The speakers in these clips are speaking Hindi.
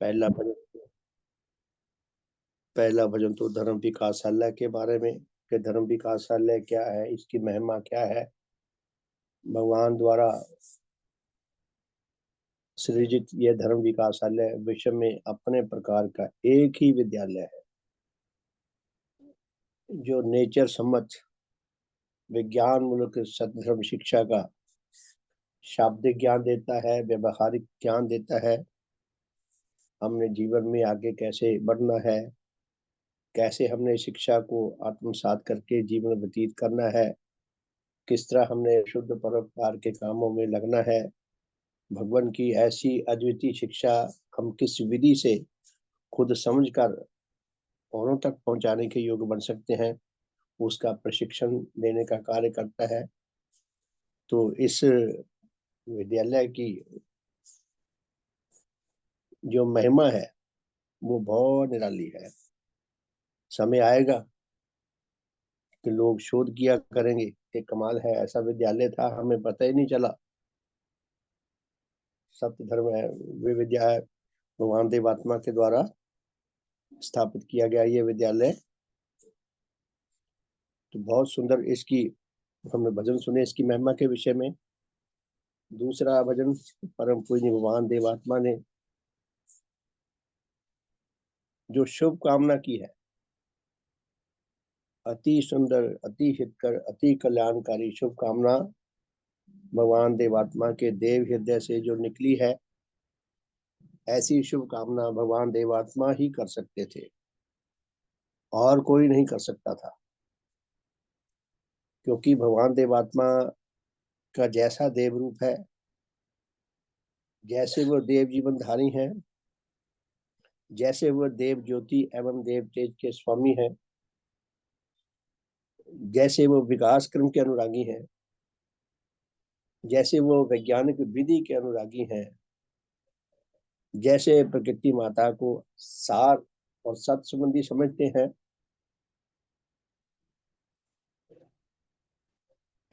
पहला भजन पहला भजन तो धर्म विकासालय के बारे में, कि धर्म विकासालय क्या है, इसकी महिमा क्या है। भगवान द्वारा सृजित यह धर्म विकासालय विश्व में अपने प्रकार का एक ही विद्यालय है, जो नेचर सम्मत विज्ञान मूलक सद्धर्म शिक्षा का शाब्दिक ज्ञान देता है, व्यवहारिक ज्ञान देता है। हमने जीवन में आगे कैसे बढ़ना है, कैसे हमने शिक्षा को आत्मसात करके जीवन व्यतीत करना है, किस तरह हमने शुद्ध परोपकार के कामों में लगना है। भगवान की ऐसी अद्वितीय शिक्षा हम किस विधि से खुद समझकर औरों तक पहुंचाने के योग्य बन सकते हैं, उसका प्रशिक्षण देने का कार्य करता है। तो इस विद्यालय की जो महिमा है वो बहुत निराली है। समय आएगा कि लोग शोध किया करेंगे कि कमाल है, ऐसा विद्यालय था, हमें पता ही नहीं चला। सत्य धर्म है वे विद्या है, भगवान देवात्मा के द्वारा स्थापित किया गया ये विद्यालय। तो बहुत सुंदर इसकी हमने भजन सुने इसकी महिमा के विषय में। दूसरा भजन परम पूज्य भगवान देवात्मा ने जो शुभ कामना की है, अति सुंदर, अति हितकर, अति कल्याणकारी शुभ कामना भगवान देवात्मा के देव हृदय से जो निकली है, ऐसी शुभ कामना भगवान देवात्मा ही कर सकते थे और कोई नहीं कर सकता था। क्योंकि भगवान देवात्मा का जैसा देव रूप है, जैसे वो देव जीवनधारी हैं, जैसे वो देव ज्योति एवं देव तेज के स्वामी हैं, जैसे वो विकास क्रम के अनुरागी हैं, जैसे वो वैज्ञानिक विधि के अनुरागी हैं, जैसे प्रकृति माता को सार और सत संबंधी समझते हैं,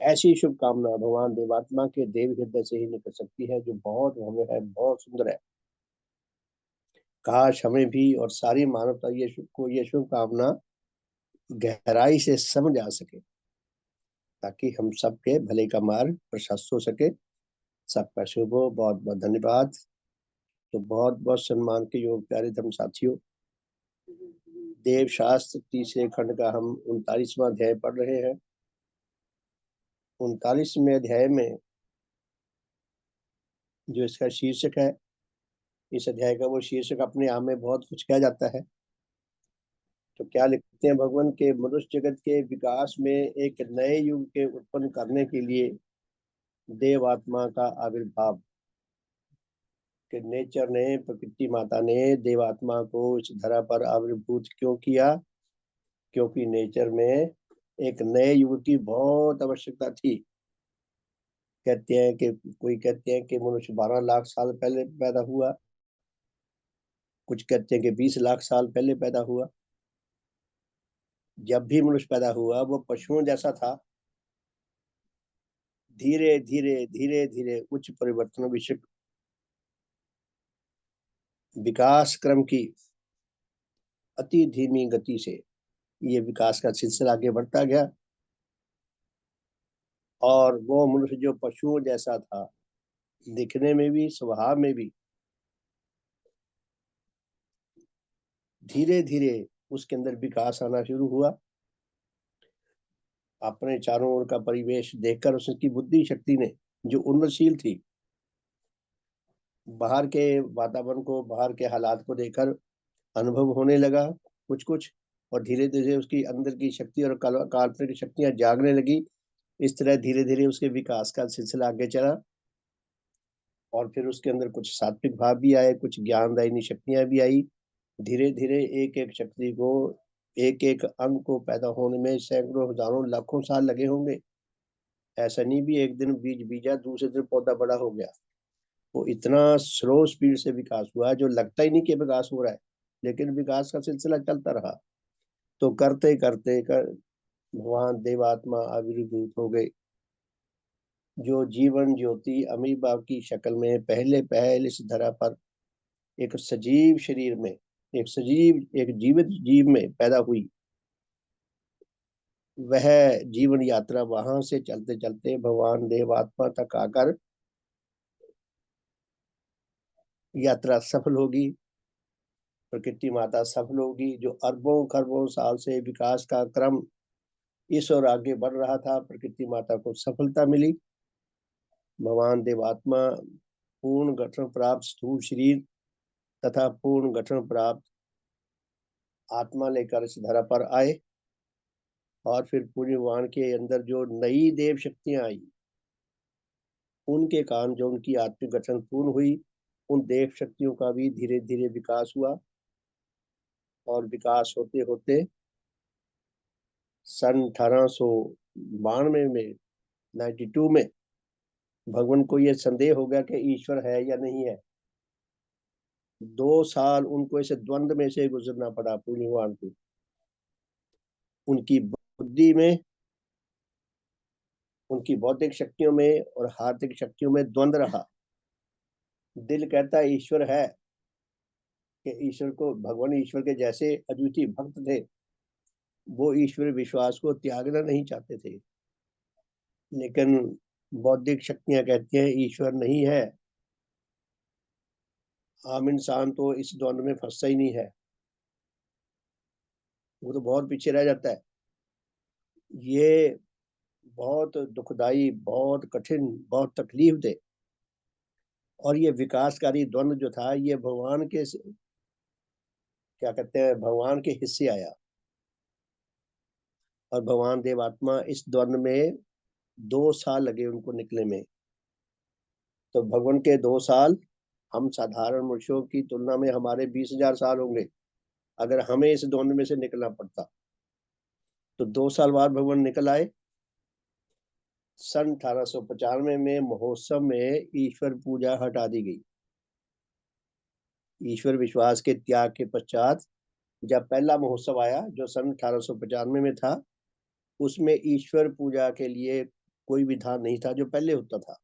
ऐसी शुभकामना भगवान देवात्मा के देव हृदय से ही निकल सकती है, जो बहुत भव्य है, बहुत सुंदर है। काश हमें भी और सारी मानवता ये शुभकामना गहराई से समझ आ सके, ताकि हम सबके भले का मार्ग प्रशस्त हो सके। सबका शुभ हो। बहुत बहुत धन्यवाद। तो बहुत बहुत सम्मान के योग प्यारे धर्म साथियों, देव शास्त्र तीसरे खंड का हम 39वां अध्याय पढ़ रहे हैं। 39वें अध्याय में जो इसका शीर्षक है, इस अध्याय का वो शीर्षक अपने आप में बहुत कुछ कह जाता है। तो क्या लिखते हैं भगवान के मनुष्य जगत के विकास में एक नए युग के उत्पन्न करने के लिए देव आत्मा का आविर्भाव, कि नेचर ने, प्रकृति माता ने देवात्मा को इस धरा पर आविर्भूत क्यों किया? क्योंकि नेचर में एक नए युग की बहुत आवश्यकता थी। कहते हैं कि कोई कहते हैं कि मनुष्य 12 लाख साल पहले पैदा हुआ, कुछ कहते हैं कि 20 लाख साल पहले पैदा हुआ। जब भी मनुष्य पैदा हुआ वो पशुओं जैसा था। धीरे धीरे धीरे धीरे उच्च परिवर्तन विकास क्रम की अति धीमी गति से ये विकास का सिलसिला आगे बढ़ता गया, और वो मनुष्य जो पशुओं जैसा था, दिखने में भी, स्वभाव में भी, धीरे धीरे उसके अंदर विकास आना शुरू हुआ। अपने चारों ओर का परिवेश देखकर उसकी बुद्धि शक्ति ने, जो उन्नतशील थी, बाहर के वातावरण को, बाहर के हालात को देखकर अनुभव होने लगा कुछ कुछ, और धीरे धीरे उसकी अंदर की शक्ति और काल्पनिक शक्तियां जागने लगी। इस तरह धीरे धीरे उसके विकास का सिलसिला आगे चला, और फिर उसके अंदर कुछ सात्विक भाव भी आए, कुछ ज्ञानदायिनी शक्तियां भी आई। धीरे धीरे एक एक शक्ति को, एक एक अंग को पैदा होने में सैकड़ों, हजारों, लाखों साल लगे होंगे। ऐसा नहीं भी एक दिन बीज बीजा दूसरे दिन पौधा बड़ा हो गया। वो इतना स्लो स्पीड से विकास हुआ जो लगता ही नहीं कि विकास हो रहा है, लेकिन विकास का सिलसिला चलता रहा। तो करते करते भगवान देवात्मा आविर्भूत हो गए, जो जीवन ज्योति अमीबा की शक्ल में पहले पहल इस धरा पर एक सजीव शरीर में, एक जीवित जीव में पैदा हुई। वह जीवन यात्रा वहां से चलते चलते भगवान देवात्मा तक आकर यात्रा सफल होगी। प्रकृति माता सफल होगी। जो अरबों खरबों साल से विकास का क्रम इस और आगे बढ़ रहा था, प्रकृति माता को सफलता मिली। भगवान देवात्मा पूर्ण गठन प्राप्त स्थूल शरीर तथा पूर्ण गठन प्राप्त आत्मा लेकर इस धरा पर आए। और फिर पूर्ण भगवान के अंदर जो नई देव शक्तियां आई, उनके कारण जो उनकी आत्मिक गठन पूर्ण हुई, उन देव शक्तियों का भी धीरे धीरे विकास हुआ। और विकास होते होते सन 1892 में 92 में भगवान को यह संदेह हो गया कि ईश्वर है या नहीं है। 2 साल उनको ऐसे द्वंद्व में से गुजरना पड़ा पूर्ण भगवान को। उनकी बुद्धि में, उनकी बौद्धिक शक्तियों में और हार्दिक शक्तियों में द्वंद्व रहा। दिल कहता है ईश्वर है, कि ईश्वर को, भगवान ईश्वर के जैसे अद्वितीय भक्त थे, वो ईश्वर विश्वास को त्यागना नहीं चाहते थे। लेकिन बौद्धिक शक्तियां कहती हैं ईश्वर नहीं है। आम इंसान तो इस द्वंद में फंसता ही नहीं है, वो तो बहुत पीछे रह जाता है। ये बहुत दुखदाई, बहुत कठिन, बहुत तकलीफ दे। और ये विकासकारी द्वंद जो था, ये भगवान के, क्या कहते हैं, भगवान के हिस्से आया। और भगवान देवात्मा इस द्वंद में 2 साल लगे उनको निकले में। तो भगवान के 2 साल हम साधारण मनुष्यों की तुलना में हमारे 20,000 साल होंगे अगर हमें इस द्वंद में से निकलना पड़ता। तो 2 साल बाद भगवान निकल आए। सन 1895 में महोत्सव में ईश्वर पूजा हटा दी गई। ईश्वर विश्वास के त्याग के पश्चात जब पहला महोत्सव आया, जो सन 1895 में था, उसमें ईश्वर पूजा के लिए कोई विधान नहीं था जो पहले होता था।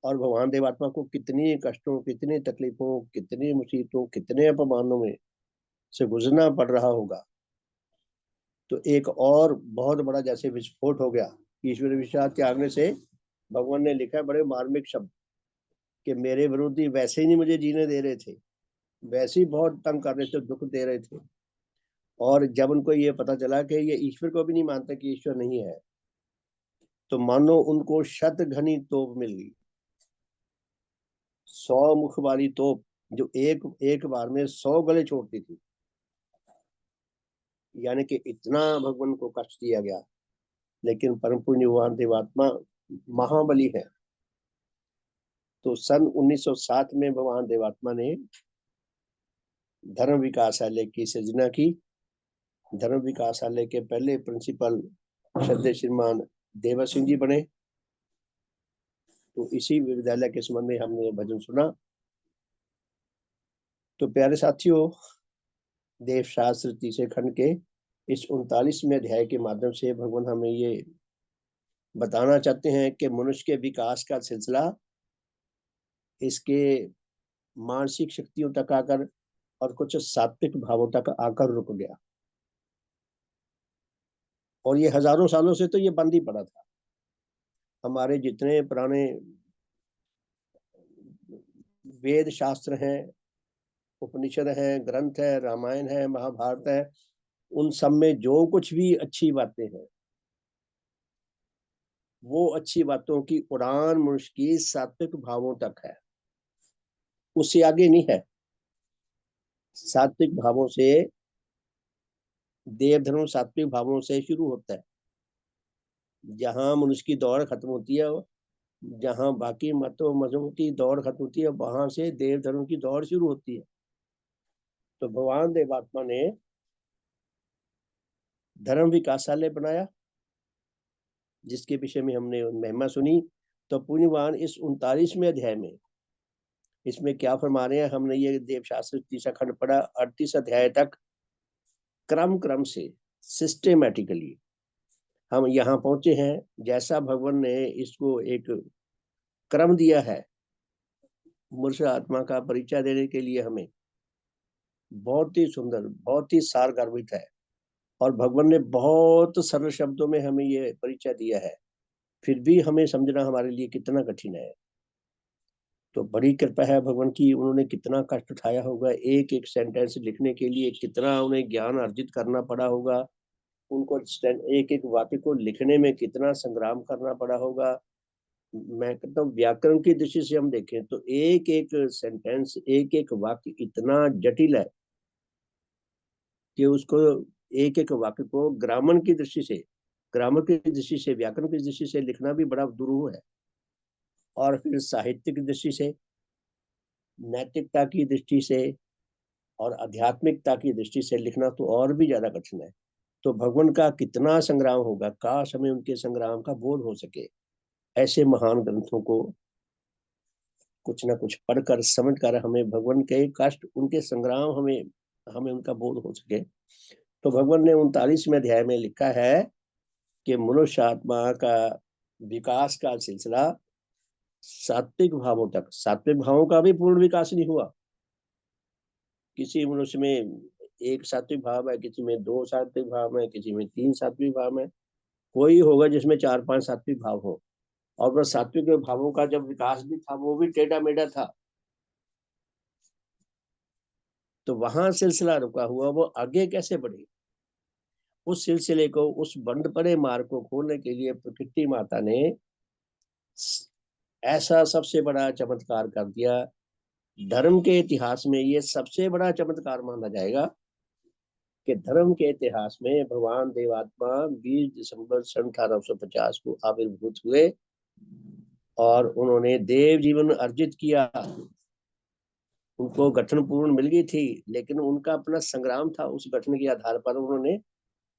और भगवान देवात्मा को कितनी कष्टों, कितनी तकलीफों, कितनी मुसीबतों, कितने अपमानों में से गुजरना पड़ रहा होगा। तो एक और बहुत बड़ा जैसे विस्फोट हो गया ईश्वर विश्वास त्यागने से। भगवान ने लिखा बड़े मार्मिक शब्द कि मेरे विरोधी वैसे ही नहीं मुझे जीने दे रहे थे, वैसे ही बहुत तंग कर रहे थे, दुख दे रहे थे। और जब उनको ये पता चला कि ये ईश्वर को भी नहीं मानते कि ईश्वर नहीं है, तो मानो उनको शत घनी तोप मिल गई। 100 मुख वाली तोप जो एक एक बार में 100 गले छोड़ती थी। यानी कि इतना भगवान को कष्ट दिया गया। लेकिन परम पुण्य भगवान देवात्मा महाबली है। तो सन 1907 में भगवान देवात्मा ने धर्म विकासालय की सृजना की। धर्म विकासालय के पहले प्रिंसिपल श्रद्धेय श्रीमान देवर सिंह जी बने। तो इसी विद्यालय के संबंध में हमने भजन सुना। तो प्यारे साथियों, देव शास्त्र तीसरे खंड के इस 39वें अध्याय के माध्यम से भगवान हमें ये बताना चाहते हैं कि मनुष्य के विकास का सिलसिला इसके मानसिक शक्तियों तक आकर और कुछ सात्विक भावों तक आकर रुक गया। और ये हजारों सालों से तो ये बंद ही पड़ा था। हमारे जितने पुराने वेद शास्त्र हैं, उपनिषद है, ग्रंथ है, रामायण है, महाभारत है, उन सब में जो कुछ भी अच्छी बातें हैं, वो अच्छी बातों की उड़ान मनुष्य की सात्विक भावों तक है, उससे आगे नहीं है। सात्विक भावों से, देव धर्म सात्विक भावों से शुरू होता है। जहां मनुष्य की दौड़ खत्म होती है, जहां बाकी मतों मजहबों की दौड़ खत्म होती है, वहां से देव धर्म की दौड़ शुरू होती है। तो भगवान देवात्मा ने धर्म विकासालय बनाया, जिसके विषय में हमने महिमा सुनी। तो पुण्यवान इस 39वें अध्याय में इसमें क्या फरमा रहे हैं, हमने ये देव शास्त्र तीसरा खंड पढ़ा। 38 अध्याय तक क्रम क्रम से सिस्टेमेटिकली हम यहाँ पहुंचे हैं। जैसा भगवान ने इसको एक क्रम दिया है, मूर्ख आत्मा का परिचय देने के लिए हमें बहुत ही सुंदर, बहुत ही सारगर्भित है। और भगवान ने बहुत सरल शब्दों में हमें ये परिचय दिया है, फिर भी हमें समझना हमारे लिए कितना कठिन है। तो बड़ी कृपा है भगवान की, उन्होंने कितना कष्ट उठाया होगा, एक एक सेंटेंस लिखने के लिए कितना उन्हें ज्ञान अर्जित करना पड़ा होगा, उनको एक एक वाक्य को लिखने में कितना संग्राम करना पड़ा होगा। मैं कहता हूँ व्याकरण की दृष्टि से हम देखें तो एक एक सेंटेंस, एक एक वाक्य इतना जटिल है कि उसको, एक एक वाक्य को ग्रामर की दृष्टि से, ग्रामर की दृष्टि से, व्याकरण की दृष्टि से लिखना भी बड़ा दुरूह है। और फिर साहित्य की दृष्टि से, नैतिकता की दृष्टि से और आध्यात्मिकता की दृष्टि से लिखना तो और भी ज्यादा कठिन है। तो भगवान का कितना संग्राम होगा, काश हमें उनके संग्राम का बोध हो सके। ऐसे महान ग्रंथों को कुछ ना कुछ पढ़कर समझ कर हमें भगवान के कष्ट, उनके संग्राम, हमें हमें उनका बोध हो सके। तो भगवान ने 39वें अध्याय में लिखा है कि मनुष्य आत्मा का विकास का सिलसिला सात्विक भावों तक, सात्विक भावों का भी पूर्ण विकास नहीं हुआ। किसी मनुष्य में एक सात्विक भाव है, किसी में दो सात्विक भाव है, किसी में तीन सात्विक भाव है, कोई होगा जिसमें चार पांच सात्विक भाव हो। और वह सात्विक भावों का जब विकास भी था वो भी टेढ़ा मेढ़ा था। तो वहां सिलसिला रुका हुआ, वो आगे कैसे बढ़े? उस सिलसिले को, उस बंद पड़े मार्ग को खोलने के लिए प्रकृति माता ने ऐसा सबसे बड़ा चमत्कार कर दिया। धर्म के इतिहास में ये सबसे बड़ा चमत्कार माना जाएगा कि धर्म के इतिहास में भगवान देवात्मा 20 दिसंबर सन 1850 को आविर्भूत हुए और उन्होंने देव जीवन अर्जित किया। उनको गठन पूर्ण मिल गई थी, लेकिन उनका अपना संग्राम था, उस गठन के आधार पर उन्होंने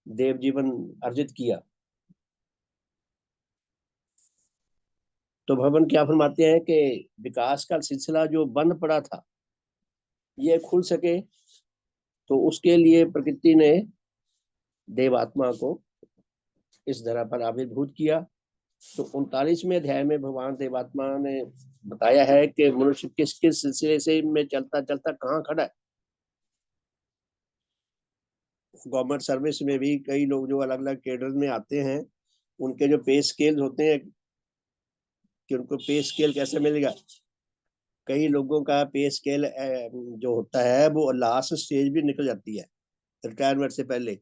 देव जीवन अर्जित किया। तो भगवान क्या फरमाते हैं कि विकास का सिलसिला जो बंद पड़ा था ये खुल सके, तो उसके लिए प्रकृति ने देवात्मा को इस धरा पर आविर्भूत किया। तो 39वें अध्याय में भगवान देवात्मा ने बताया है कि मनुष्य किस किस सिलसिले से में चलता चलता कहाँ खड़ा है। गवर्नमेंट सर्विस में भी कई लोग जो अलग अलग कैडर में आते हैं, उनके जो पे स्केल होते हैं, कि उनको पे स्केल कैसे मिलेगा। कई लोगों का पे स्केल जो होता है वो लास्ट स्टेज भी निकल जाती है रिटायरमेंट से पहले।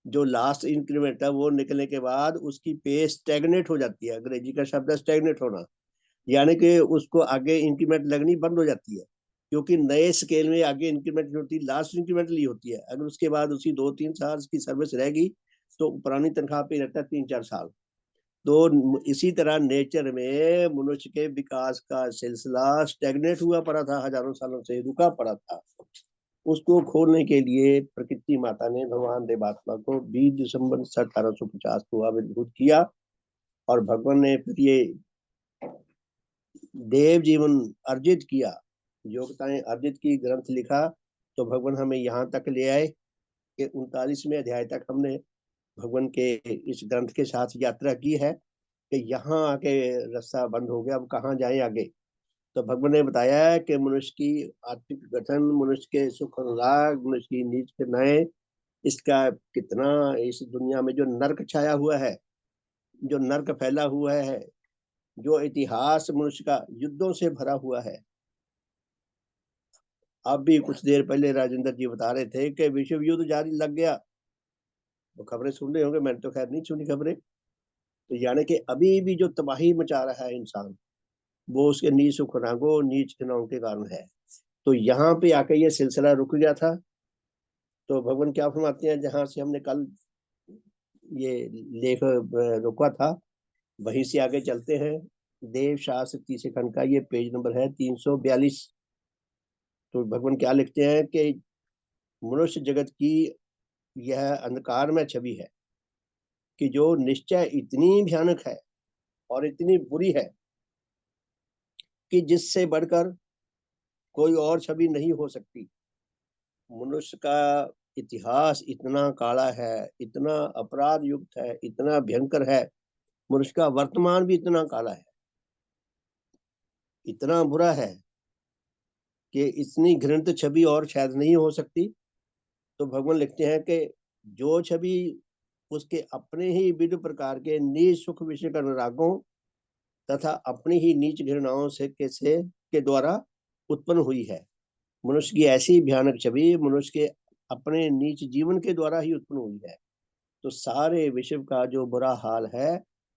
जो लास्ट इंक्रीमेंट है वो निकलने के बाद उसकी पे स्टेगनेट हो जाती है, अंग्रेजी का शब्द है स्टेगनेट होना, यानी कि उसको आगे इंक्रीमेंट लगनी बंद हो जाती है। क्योंकि नए स्केल में आगे इंक्रीमेंट होती है, लास्ट इंक्रीमेंट ली होती है। अगर उसके बाद उसी 2-3 साल की सर्विस रहेगी तो पुरानी तनख्वाह पे रहता है 3-4 साल। तो इसी तरह नेचर में मनुष्य के विकास का सिलसिला स्टेगनेट हुआ पड़ा था, हजारों सालों से रुका पड़ा था। उसको खोलने के लिए प्रकृति माता ने भगवान देवात्मा को 20 दिसंबर 1850 को आविर्भूत किया। और भगवान ने फिर ये देव जीवन अर्जित किया, योग्यताएं अर्जित की, ग्रंथ लिखा। तो भगवान हमें यहाँ तक ले आए कि 39वें अध्याय तक हमने भगवान के इस ग्रंथ के साथ यात्रा की है कि यहाँ आके रास्ता बंद हो गया, अब कहाँ जाए आगे। तो भगवान ने बताया है कि मनुष्य की आत्मिक गठन, मनुष्य के सुख अनुराग, मनुष्य की नीच के नए, इसका कितना, इस दुनिया में जो नर्क छाया हुआ है, जो नर्क फैला हुआ है, जो इतिहास मनुष्य का युद्धों से भरा हुआ है। अब भी कुछ देर पहले राजेंद्र जी बता रहे थे कि विश्व युद्ध जारी लग गया। वो खबरें सुन रहे होंगे, मैंने तो खैर नहीं सुनी खबरें। तो यानी कि अभी भी जो तबाही मचा रहा है इंसान, वो उसके नीच सुखनागो, नीच खिनाओं के कारण है। तो यहाँ पे आके ये सिलसिला रुक गया था। तो भगवान क्या फरमाते हैं, जहां से हमने कल ये लेख रुका था वहीं से आगे चलते हैं। देव शास्त्र तीसरे खंड का ये पेज नंबर है 342। तो भगवान क्या लिखते हैं कि मनुष्य जगत की यह अंधकार में छवि है कि जो निश्चय इतनी भयानक है और इतनी बुरी है कि जिससे बढ़कर कोई और छवि नहीं हो सकती। मनुष्य का इतिहास इतना काला है, इतना अपराध युक्त है, इतना भयंकर है। मनुष्य का वर्तमान भी इतना काला है, इतना बुरा है कि इतनी घृणित छवि और शायद नहीं हो सकती। तो भगवान लिखते हैं कि जो छवि उसके अपने ही विविध प्रकार के नीच सुख विषय का अनुरागों तथा अपनी ही नीच घृणाओं के द्वारा उत्पन्न हुई है। मनुष्य की ऐसी भयानक छवि मनुष्य के अपने नीच जीवन के द्वारा ही उत्पन्न हुई है। तो सारे विश्व का जो बुरा हाल है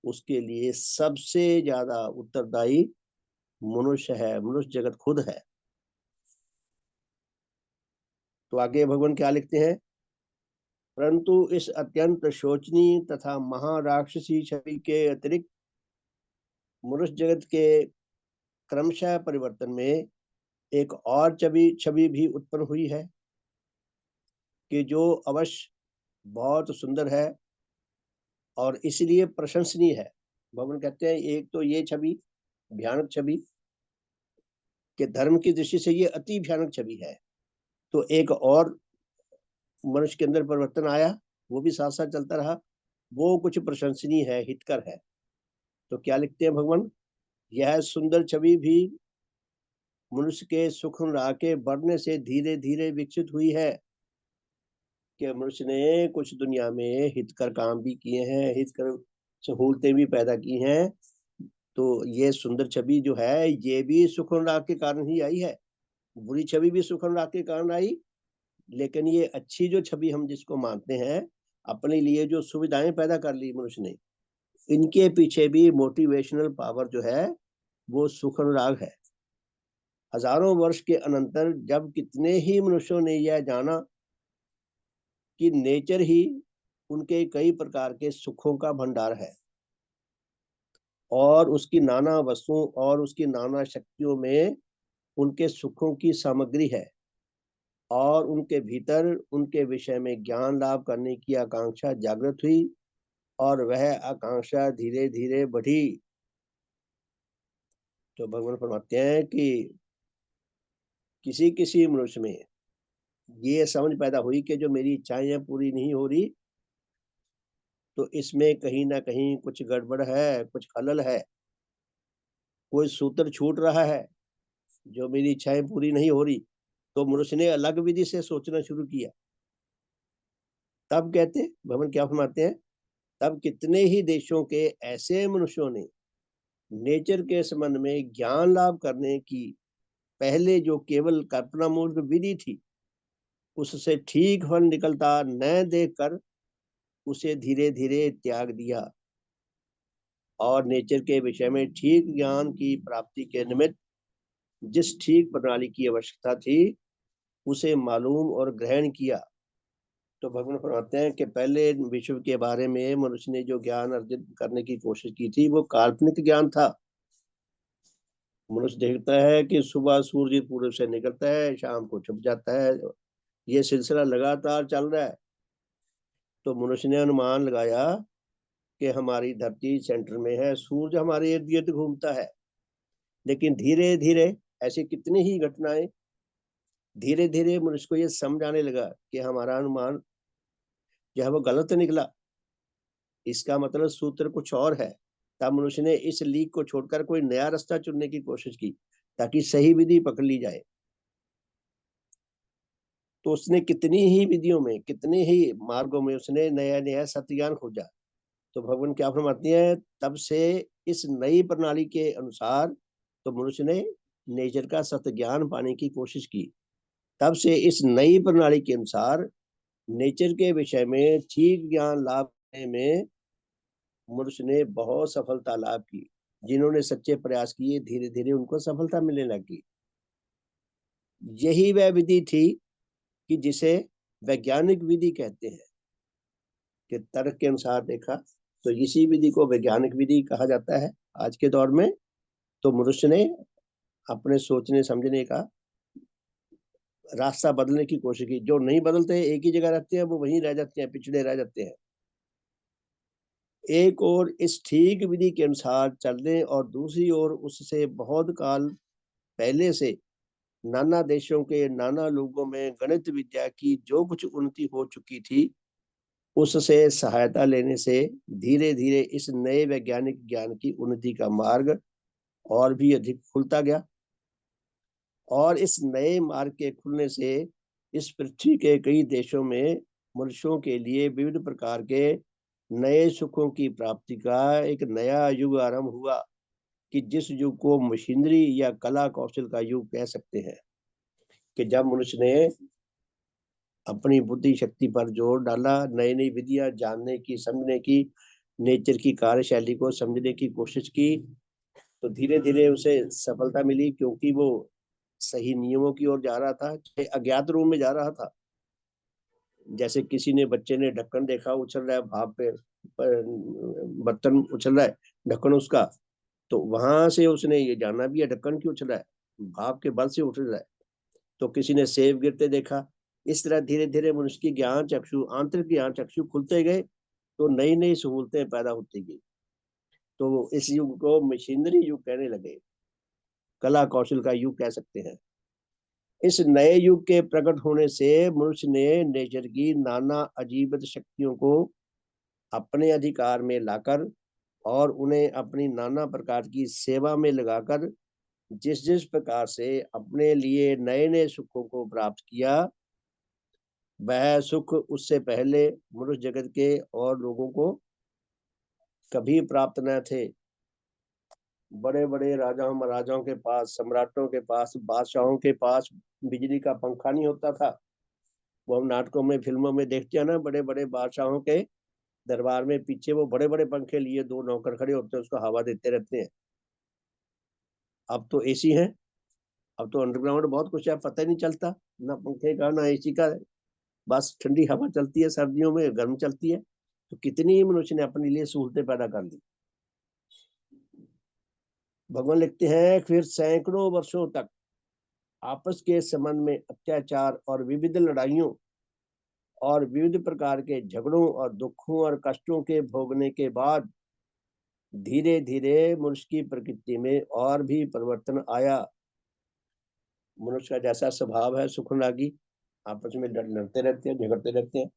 उसके लिए सबसे ज्यादा उत्तरदायी मनुष्य है, मनुष्य जगत खुद है। तो आगे भगवान क्या लिखते हैं, परंतु इस अत्यंत शोचनीय तथा महाराक्षसी छवि के अतिरिक्त मनुष्य जगत के क्रमशः परिवर्तन में एक और छवि छवि भी उत्पन्न हुई है कि जो अवश्य बहुत सुंदर है और इसलिए प्रशंसनीय है। भगवान कहते हैं एक तो ये छवि भयानक छवि कि धर्म की दृष्टि से ये अति भयानक छवि है। तो एक और मनुष्य के अंदर परिवर्तन आया, वो भी साथ साथ चलता रहा, वो कुछ प्रशंसनीय है, हितकर है। तो क्या लिखते हैं भगवान, यह सुंदर छवि भी मनुष्य के सुख राह के बढ़ने से धीरे धीरे विकसित हुई है कि मनुष्य ने कुछ दुनिया में हितकर काम भी किए हैं, हितकर सहूलतें भी पैदा की हैं। तो ये सुंदर छवि जो है ये भी सुख राग के कारण ही आई है, बुरी छवि भी सुख राग के कारण आई। लेकिन ये अच्छी जो छवि हम जिसको मानते हैं, अपने लिए जो सुविधाएं पैदा कर ली मनुष्य ने, इनके पीछे भी मोटिवेशनल पावर जो है वो सुख राग है। हजारों वर्ष के अनंतर जब कितने ही मनुष्यों ने यह जाना कि नेचर ही उनके कई प्रकार के सुखों का भंडार है और उसकी नाना वस्तुओं और उसकी नाना शक्तियों में उनके सुखों की सामग्री है और उनके भीतर उनके विषय में ज्ञान लाभ करने की आकांक्षा जागृत हुई और वह आकांक्षा धीरे धीरे बढ़ी। तो भगवान फरमाते हैं कि किसी किसी मनुष्य में ये समझ पैदा हुई कि जो मेरी इच्छाएं पूरी नहीं हो रही, तो इसमें कहीं ना कहीं कुछ गड़बड़ है, कुछ खलल है, कोई सूत्र छूट रहा है, जो मेरी इच्छाएं पूरी नहीं हो रही। तो मनुष्य ने अलग विधि से सोचना शुरू किया। तब कहते भगवान क्या फरमाते हैं, तब कितने ही देशों के ऐसे मनुष्यों ने नेचर के संबंध में ज्ञान लाभ करने की पहले जो केवल कल्पना मूलक विधि थी उससे ठीक फल निकलता न देखकर उसे धीरे धीरे त्याग दिया और नेचर के विषय में ठीक ज्ञान की प्राप्ति के निमित्त जिस ठीक प्रणाली की आवश्यकता थी उसे मालूम और ग्रहण किया। तो भगवान फरमाते हैं कि पहले विश्व के बारे में मनुष्य ने जो ज्ञान अर्जित करने की कोशिश की थी वो काल्पनिक ज्ञान था। मनुष्य देखता है कि सुबह सूर्य पूरब से निकलता है, शाम को छुप जाता है, ये सिलसिला लगातार चल रहा है। तो मनुष्य ने अनुमान लगाया कि हमारी धरती सेंटर में है, सूर्य हमारे इर्द गिर्द घूमता है। लेकिन धीरे धीरे ऐसी कितनी ही घटनाएं, धीरे धीरे मनुष्य को ये समझ आने लगा कि हमारा अनुमान जो है वो गलत निकला, इसका मतलब सूत्र कुछ और है। तब मनुष्य ने इस लीक को छोड़कर कोई नया रास्ता चुनने की कोशिश की ताकि सही विधि पकड़ ली जाए। तो उसने कितनी ही विधियों में, कितने ही मार्गों में उसने नया नया सत्य ज्ञान खोजा। तो भगवान क्या फरमाती है, तब से इस नई प्रणाली के अनुसार तो मनुष्य ने नेचर का सत्य ज्ञान पाने की कोशिश की। तब से इस नई प्रणाली के अनुसार नेचर के विषय में ठीक ज्ञान लाभ करने में मनुष्य ने बहुत सफलता लाभ की। जिन्होंने सच्चे प्रयास किए धीरे धीरे उनको सफलता मिलने लगी। यही वह विधि थी कि जिसे वैज्ञानिक विधि कहते हैं, कि तर्क के अनुसार देखा तो इसी विधि को वैज्ञानिक विधि कहा जाता है आज के दौर में। तो मनुष्य ने अपने सोचने समझने का रास्ता बदलने की कोशिश की। जो नहीं बदलते एक ही जगह रहते हैं वो वहीं रह जाते हैं, पिछड़े रह जाते हैं। एक और इस ठीक विधि के अनुसार चलने और दूसरी ओर उससे बहुत काल पहले से नाना देशों के नाना लोगों में गणित विद्या की जो कुछ उन्नति हो चुकी थी उससे सहायता लेने से धीरे धीरे इस नए वैज्ञानिक ज्ञान की उन्नति का मार्ग और भी अधिक खुलता गया और इस नए मार्ग के खुलने से इस पृथ्वी के कई देशों में मनुष्यों के लिए विविध प्रकार के नए सुखों की प्राप्ति का एक नया युग आरंभ हुआ, कि जिस युग को मशीनरी या कला कौशल का युग कह सकते हैं। कि जब मनुष्य ने अपनी बुद्धि शक्ति पर जोर डाला, नई नई विधियां जानने की, समझने की, नेचर की कार्यशैली को समझने की कोशिश की, तो धीरे धीरे उसे सफलता मिली, क्योंकि वो सही नियमों की ओर जा रहा था, चाहे अज्ञात रूप में जा रहा था। जैसे किसी ने, बच्चे ने ढक्कन देखा उछल रहा है, भाप पे बर्तन उछल रहा है, ढक्कन उसका, तो वहां से उसने ये जानना भी है ढक्कन क्यों उछल रहा है, भाप के बल से उछल रहा है। तो किसी ने सेब गिरते देखा। इस तरह धीरे धीरे मनुष्य की ज्ञान चक्षु, आंतरिक ज्ञान चक्षु खुलते गए, तो नई नई सहूलतें पैदा होती गई। तो इस युग को मशीनरी युग कहने लगे, कला कौशल का युग कह सकते हैं। इस नए युग के प्रकट होने से मनुष्य ने नेचर की नाना अजीबत शक्तियों को अपने अधिकार में लाकर और उन्हें अपनी नाना प्रकार की सेवा में लगाकर जिस जिस प्रकार से अपने लिए नए नए सुखों को प्राप्त किया, वह सुख उससे पहले मनुष्य जगत के और लोगों को कभी प्राप्त न थे। बड़े बड़े राजाओं महाराजाओं के पास, सम्राटों के पास, बादशाहों के पास बिजली का पंखा नहीं होता था। वो हम नाटकों में, फिल्मों में देखते हैं ना, बड़े बड़े बादशाहों के दरबार में पीछे वो बड़े बड़े पंखे लिए दो नौकर खड़े होते हैं, उसको हवा देते रहते हैं। अब तो एसी है, अब तो अंडरग्राउंड बहुत कुछ है, पता ही नहीं चलता ना पंखे का ना एसी का। बस ठंडी हवा चलती है, सर्दियों में गर्म चलती है। तो कितनी ही मनुष्य ने अपने लिए सहूलतें पैदा कर ली। भगवान लिखते हैं, फिर सैकड़ों वर्षों तक आपस के संबंध में अत्याचार और विविध लड़ाइयों और विविध प्रकार के झगड़ों और दुखों और कष्टों के भोगने के बाद धीरे धीरे मनुष्य की प्रकृति में और भी परिवर्तन आया। मनुष्य का जैसा स्वभाव है सुखनागी, आपस में लड़ते रहते हैं, झगड़ते रहते हैं।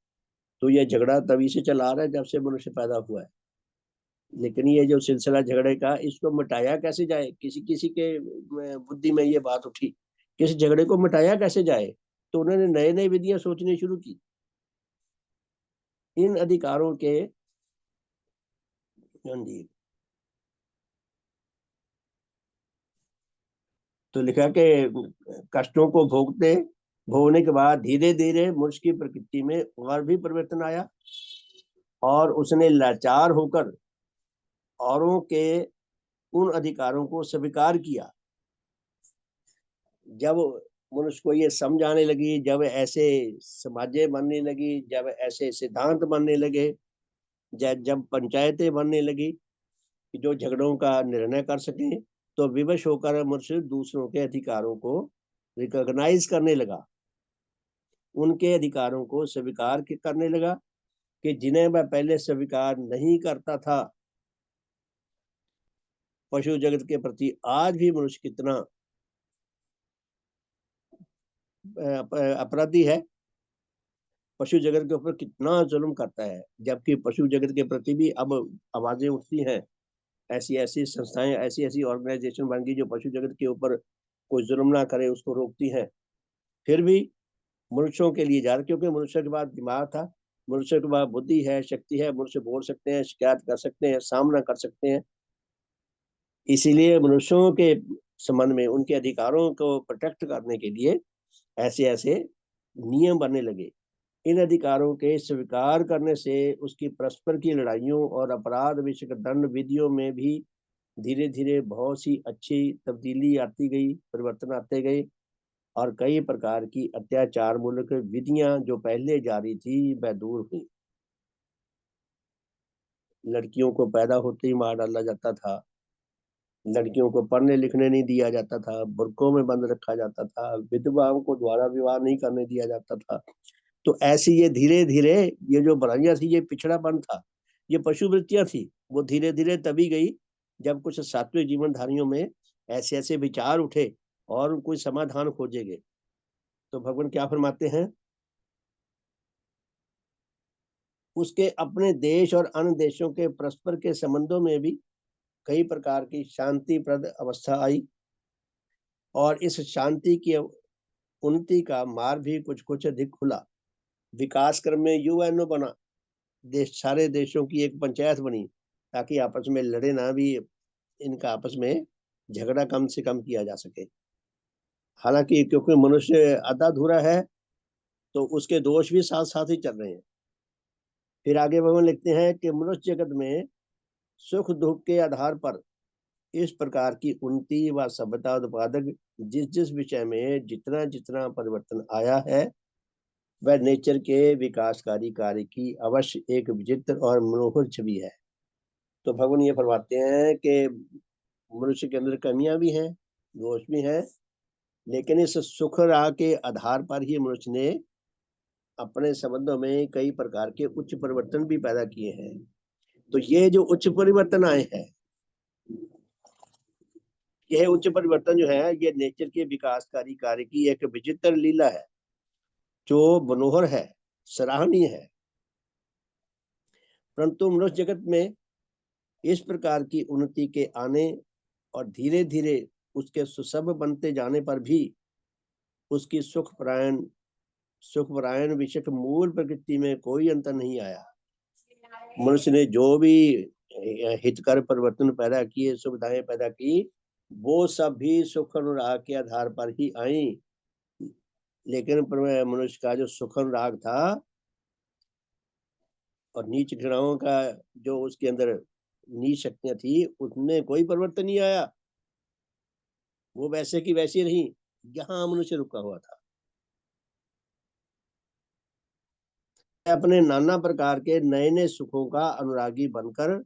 तो ये झगड़ा तभी से चला आ रहा है जब से मनुष्य पैदा हुआ है। लेकिन ये जो सिलसिला झगड़े का, इसको मिटाया कैसे जाए, किसी किसी के बुद्धि में ये बात उठी, किस झगड़े को मिटाया कैसे जाए। तो उन्होंने नए नए विधियां सोचनी शुरू की। इन अधिकारों के, हाँ जी, तो लिखा कि कष्टों को भोगने के बाद धीरे धीरे मनुष्य की प्रकृति में और भी परिवर्तन आया, और उसने लाचार होकर औरों के उन अधिकारों को स्वीकार किया। जब मनुष्य को ये समझ आने लगी, जब ऐसे समाजें बनने लगी, जब ऐसे सिद्धांत बनने लगे, जब पंचायतें बनने लगी कि जो झगड़ों का निर्णय कर सकें, तो विवश होकर मनुष्य दूसरों के अधिकारों को रिकॉग्नाइज करने लगा, उनके अधिकारों को स्वीकार करने लगा, कि जिन्हें वह पहले स्वीकार नहीं करता था। पशु जगत के प्रति आज भी मनुष्य कितना अपराधी है, पशु जगत के ऊपर कितना जुल्म करता है। जबकि पशु जगत के प्रति भी अब आवाजें उठती हैं, ऐसी ऐसी संस्थाएं, ऐसी ऐसी ऑर्गेनाइजेशन बन गई जो पशु जगत के ऊपर कोई जुल्म ना करे उसको रोकती हैं। फिर भी मनुष्यों के लिए जा रहा, क्योंकि मनुष्य के पास दिमाग था, मनुष्य के पास बुद्धि है, शक्ति है, मनुष्य बोल सकते हैं, शिकायत कर सकते हैं, सामना कर सकते हैं। इसीलिए मनुष्यों के संबंध में उनके अधिकारों को प्रोटेक्ट करने के लिए ऐसे ऐसे नियम बनने लगे। इन अधिकारों के स्वीकार करने से उसकी परस्पर की लड़ाइयों और अपराध विषयक दंड विधियों में भी धीरे धीरे बहुत सी अच्छी तब्दीली आती गई, परिवर्तन आते गए, और कई प्रकार की अत्याचार मूलक विधियां जो पहले जारी थी वह दूर हुई। लड़कियों को पैदा होते ही मार डाला जाता था, लड़कियों को पढ़ने लिखने नहीं दिया जाता था, बुर्कों में बंद रखा जाता था, विधवाओं को द्वारा विवाह नहीं करने दिया जाता था। तो ऐसी ये धीरे धीरे ये जो बुराइयां थी, ये पिछड़ापन था, ये पशु वृत्तियां थी, वो धीरे धीरे तभी गई जब कुछ सात्विक जीवनधारियों में ऐसे ऐसे विचार उठे और कोई समाधान खोजे गए। तो भगवान क्या फरमाते हैं, उसके अपने देश और अन्य देशों के परस्पर के संबंधों में भी कई प्रकार की शांतिप्रद अवस्था आई। और इस शांति की उन्नति का मार्ग भी कुछ कुछ अधिक खुला। विकास क्रम में यूएनओ बना, सारे देशों की एक पंचायत बनी ताकि आपस में लड़े ना भी, इनका आपस में झगड़ा कम से कम किया जा सके। हालांकि क्योंकि मनुष्य आधा अधूरा है तो उसके दोष भी साथ साथ ही चल रहे हैं। फिर आगे भगवान लिखते हैं कि मनुष्य जगत में सुख दुख के आधार पर इस प्रकार की उन्नति व सभ्यता उत्पादक जिस जिस विषय में जितना जितना परिवर्तन आया है वह नेचर के विकासकारी कार्य की अवश्य एक विचित्र और मनोहर छवि है। तो भगवान ये फरमाते हैं कि मनुष्य के अंदर कमियां भी हैं, दोष भी हैं, लेकिन इस सुख राह के आधार पर ही मनुष्य ने अपने संबंधों में कई प्रकार के उच्च परिवर्तन भी पैदा किए हैं। तो ये जो उच्च परिवर्तन आए हैं, यह उच्च परिवर्तन जो है ये नेचर के विकासकारी कार्य की एक विचित्र लीला है जो मनोहर है, सराहनीय है। परंतु मनुष्य जगत में इस प्रकार की उन्नति के आने और धीरे धीरे उसके सुसभ बनते जाने पर भी उसकी सुखपरायण विषय मूल प्रकृति में कोई अंतर नहीं आया। मनुष्य ने जो भी हितकर परिवर्तन पैदा किए, सुविधाएं पैदा की, वो सब भी सुख अनुराग के आधार पर ही आई। लेकिन मनुष्य का जो सुख अनुराग था और नीच घृणाओं का जो उसके अंदर नीच शक्तियां थी, उसमें कोई परिवर्तन नहीं आया। वो वैसे की वैसी रही, यहाँ मनुष्य रुका हुआ था। अपने नाना प्रकार के नए नए सुखों का अनुरागी बनकर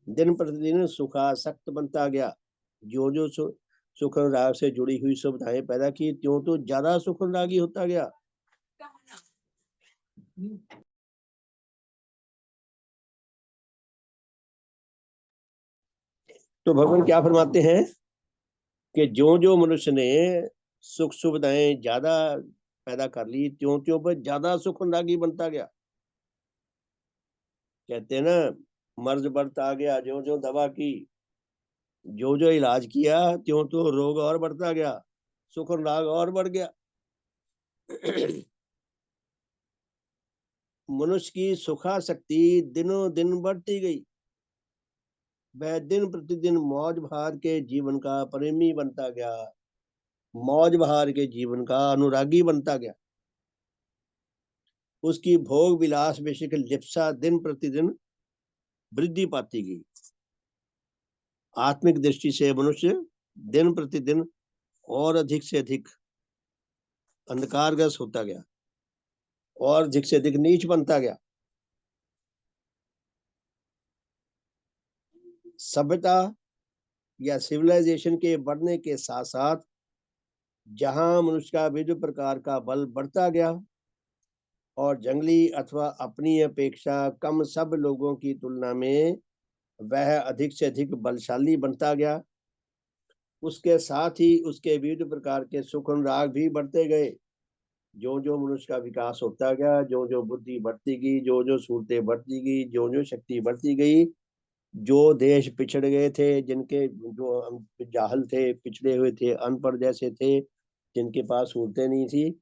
दिन प्रतिदिन सुखासक्त बनता गया। जो जो सुख अनुराग से जुड़ी हुई सुविधाएं पैदा की, त्यों तो ज्यादा सुख अनुरागी होता गया। तो भगवान क्या फरमाते हैं कि जो जो मनुष्य ने सुख सुविधाएं ज्यादा पैदा कर ली, त्यों त्यों पर ज्यादा सुख अनुरागी बनता गया। कहते हैं ना, मर्ज बढ़ता गया जो जो दवा की, जो जो इलाज किया, त्यों तो रोग और बढ़ता गया, सुख अनुराग और बढ़ गया। मनुष्य की सुखाशक्ति दिनों दिन बढ़ती गई। वह दिन प्रतिदिन मौज बहार के जीवन का प्रेमी बनता गया, मौज बहार के जीवन का अनुरागी बनता गया। उसकी भोग विलास विषय लिप्सा दिन प्रतिदिन वृद्धि पाती गई। आत्मिक दृष्टि से मनुष्य दिन प्रतिदिन और अधिक से अधिक अंधकारग्रस्त होता गया और अधिक से अधिक नीच बनता गया। सभ्यता या सिविलाइजेशन के बढ़ने के साथ साथ जहां मनुष्य का विविध प्रकार का बल बढ़ता गया और जंगली अथवा अपनी अपेक्षा कम सब लोगों की तुलना में वह अधिक से अधिक बलशाली बनता गया, उसके साथ ही उसके विविध प्रकार के सुख अनुराग भी बढ़ते गए। जो जो मनुष्य का विकास होता गया, जो जो बुद्धि बढ़ती गई, जो जो सूरतें बढ़ती गई, जो जो शक्ति बढ़ती गई, जो देश पिछड़ गए थे, जिनके जो जाहल थे, पिछड़े हुए थे, अनपढ़ जैसे थे, जिनके पास सूरतें नहीं थी,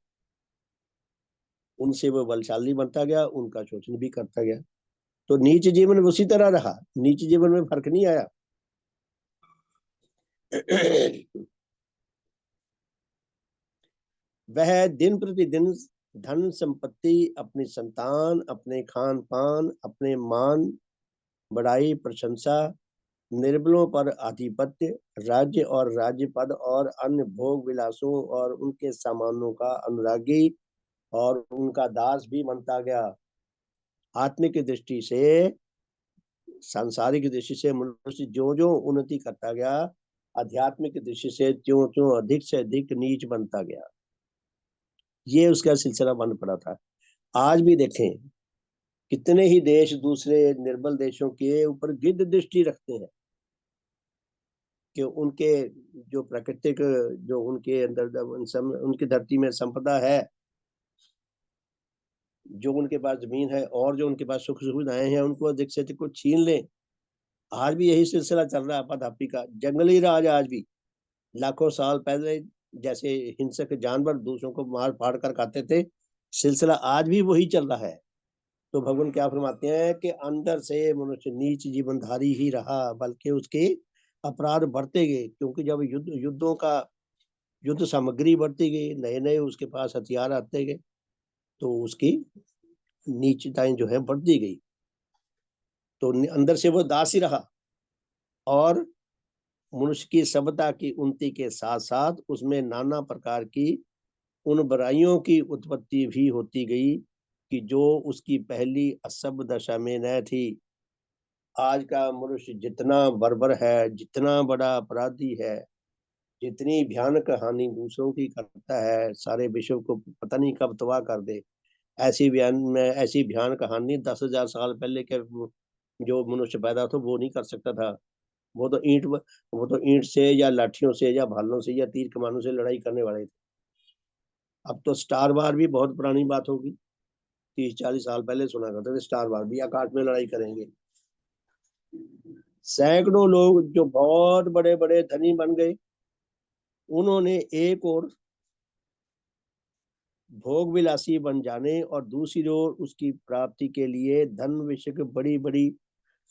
उनसे वो बलशाली बनता गया, उनका शोषण भी करता गया। तो नीच जीवन उसी तरह रहा, नीच जीवन में फर्क नहीं आया। वह दिन प्रतिदिन धन संपत्ति, अपनी संतान, अपने खान पान, अपने मान बड़ाई, प्रशंसा, निर्बलों पर आधिपत्य, राज्य और राज्य पद और अन्य भोग विलासों और उनके सामानों का अनुरागी और उनका दास भी बनता गया। आत्मिक दृष्टि से, सांसारिक दृष्टि से मनुष्य जो जो उन्नति करता गया, आध्यात्मिक दृष्टि से त्यों त्यों अधिक से अधिक नीच बनता गया। ये उसका सिलसिला बन पड़ा था। आज भी देखें, कितने ही देश दूसरे निर्बल देशों के ऊपर गिद्ध दृष्टि रखते हैं कि उनके जो प्राकृतिक, जो उनके अंदर उनकी धरती में संपदा है, जो उनके पास जमीन है और जो उनके पास सुख सुविधाएं हैं, उनको अधिक से अधिक को छीन लें। आज भी यही सिलसिला चल रहा है, आपाधापी का जंगली राज आज भी लाखों साल पहले जैसे हिंसक जानवर दूसरों को मार फाड़ कर खाते थे, सिलसिला आज भी वही चल रहा है। तो भगवान क्या फरमाते हैं कि अंदर से मनुष्य नीच जीवनधारी ही रहा, बल्कि उसके अपराध बढ़ते गए, क्योंकि जब युद्ध सामग्री बढ़ती गई, नए नए उसके पास हथियार आते गए, तो उसकी नीचताएं जो है बढ़ती गई। तो अंदर से वो दास ही रहा, और मनुष्य की सभ्यता की उन्नति के साथ साथ उसमें नाना प्रकार की उन बुराइयों की उत्पत्ति भी होती गई कि जो उसकी पहली असभ्य दशा में न थी। आज का मनुष्य जितना बर्बर है, जितना बड़ा अपराधी है, जितनी भयानक हानि दूसरों की करता है, सारे विश्व को पता नहीं कब तबाह कर दे। ऐसी भयानक हानि 10,000 साल पहले के जो मनुष्य पैदा था वो नहीं कर सकता था। वो तो ईंट से या लाठियों से या भालों से या तीर कमानों से लड़ाई करने वाले थे। अब तो स्टार वार भी बहुत पुरानी बात होगी, 30-40 साल पहले सुना करते थे स्टार वार भी आकाश में लड़ाई करेंगे। सैकड़ों लोग जो बहुत बड़े बड़े धनी बन गए, उन्होंने एक और भोग विलासी बन जाने और दूसरी ओर उसकी प्राप्ति के लिए धन विषय की बड़ी बड़ी